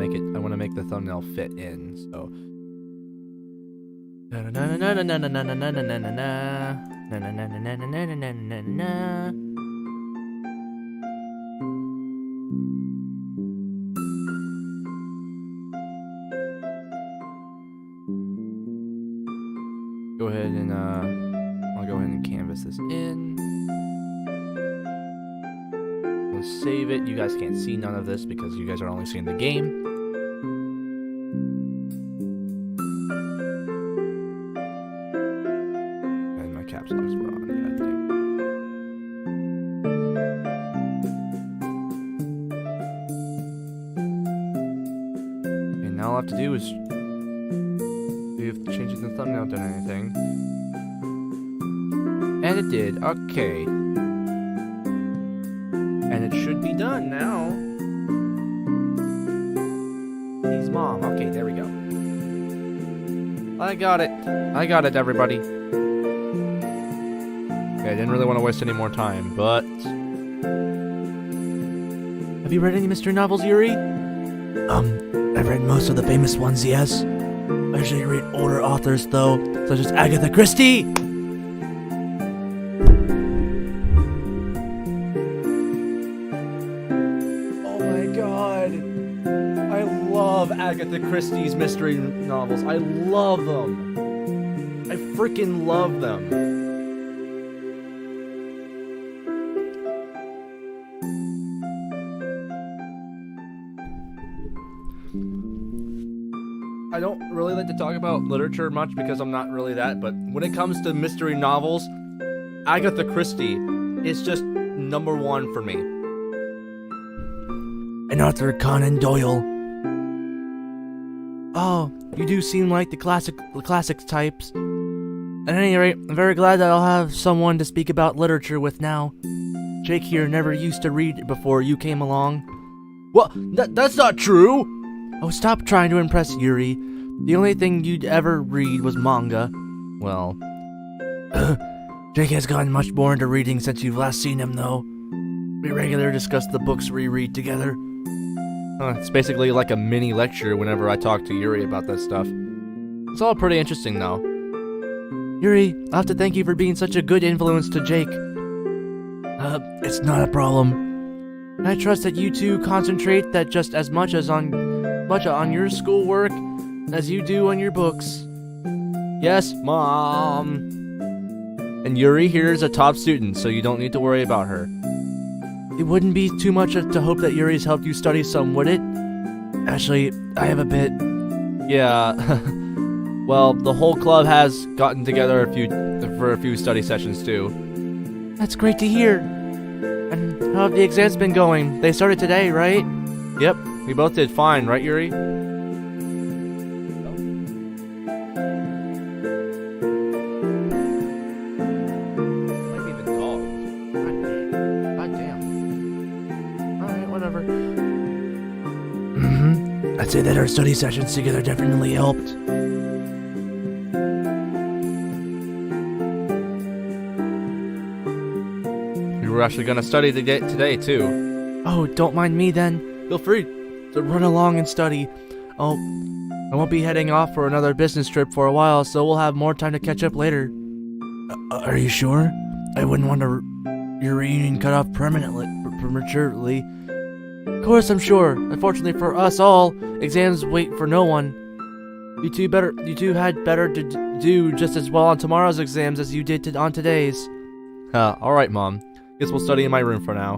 to make the thumbnail fit in, so. Go ahead and I'll go ahead and canvas this in. I'll save it. You guys can't see none of this because you guys are only seeing the game. And my caps locks were on. God dang. And now all I have to do is if changing the thumbnail done anything. And it did. Okay. And it should be done now. He's mom. Okay, there we go. I got it. I got it, everybody. Okay, I didn't really want to waste any more time, but... Have you read any mystery novels, Yuri? I've read most of the famous ones, yes. I usually read older authors, though, such as Agatha Christie. Oh my god. I love Agatha Christie's mystery novels. I love them. I freaking love them. I don't really like to talk about literature much because I'm not really that, but when it comes to mystery novels, Agatha Christie is just number one for me. And Arthur Conan Doyle. Oh, you do seem like the classics types. At any rate, I'm very glad that I'll have someone to speak about literature with now. Jake here never used to read before you came along. What? That's not true! Oh, stop trying to impress Yuri. The only thing you'd ever read was manga. Well, Jake has gotten much more into reading since you've last seen him, though. We regularly discuss the books we read together. it's basically like a mini lecture whenever I talk to Yuri about that stuff. It's all pretty interesting, though. Yuri, I'll have to thank you for being such a good influence to Jake. It's not a problem. I trust that you two concentrate that just as much on your schoolwork as you do on your books. Yes, Mom. And Yuri here is a top student, so you don't need to worry about her. It wouldn't be too much to hope that Yuri's helped you study some, would it? Actually, I have a bit. Yeah. Well, the whole club has gotten together for a few study sessions too. That's great to hear. And how have the exams been going? They started today, right? Yep, we both did fine, right, Yuri? I'd say that our study sessions together definitely helped. We were actually gonna study today too. Oh, don't mind me then. Feel free to run along and study. Oh, I won't be heading off for another business trip for a while, so we'll have more time to catch up later. Are you sure? I wouldn't want your reunion cut off prematurely. Of course, I'm sure. Unfortunately for us all, exams wait for no one. You two had better to do just as well on tomorrow's exams as you did on today's. Alright, Mom. Guess we'll study in my room for now.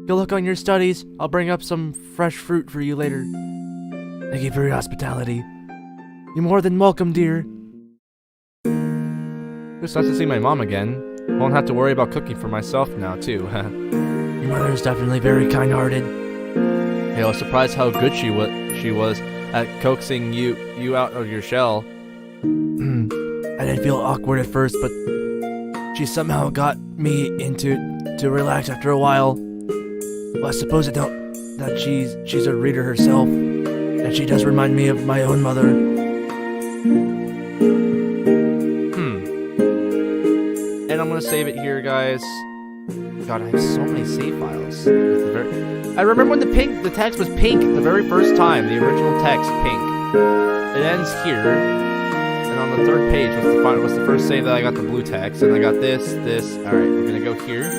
Good luck on your studies. I'll bring up some fresh fruit for you later. Thank you for your hospitality. You're more than welcome, dear. It's nice to see my mom again. Won't have to worry about cooking for myself now, too. Your mother is definitely very kind-hearted. Yeah, I was surprised how good she was at coaxing you out of your shell. I did feel awkward at first, but she somehow got me to relax after a while. Well, I suppose that she's a reader herself, and she does remind me of my own mother. And I'm gonna save it here, guys. God, I have so many save files. I remember when the text was pink the very first time, the original text pink. It ends here, and on the third page was the first save that I got the blue text, and I got this. All right, we're gonna go here.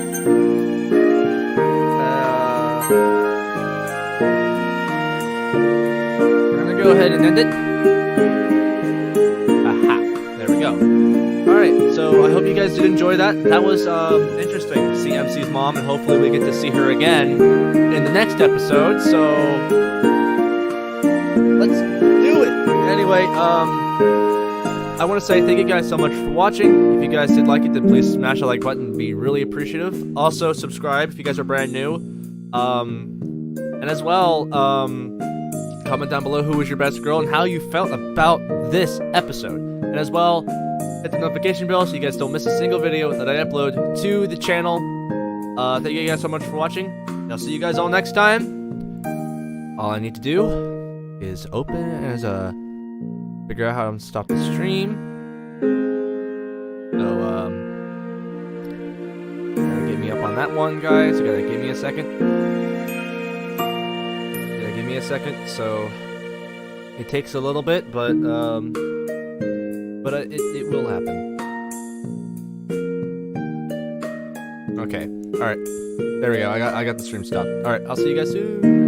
We're gonna go ahead and end it. Aha! There we go. Alright, so I hope you guys did enjoy that. That was interesting to see MC's mom, and hopefully we get to see her again in the next episode, so let's do it! Anyway, I want to say thank you guys so much for watching. If you guys did like it, then please smash the like button. It'd be really appreciative. Also, subscribe if you guys are brand new. And as well, comment down below who was your best girl and how you felt about this episode. And as well, hit the notification bell so you guys don't miss a single video that I upload to the channel. Thank you guys so much for watching. I'll see you guys all next time. All I need to do is figure out how to stop the stream. So, gotta get me up on that one, guys. You gotta give me a second. So, It takes a little bit, but it will happen. Okay. All right. There we go. I got the stream stopped. All right. I'll see you guys soon.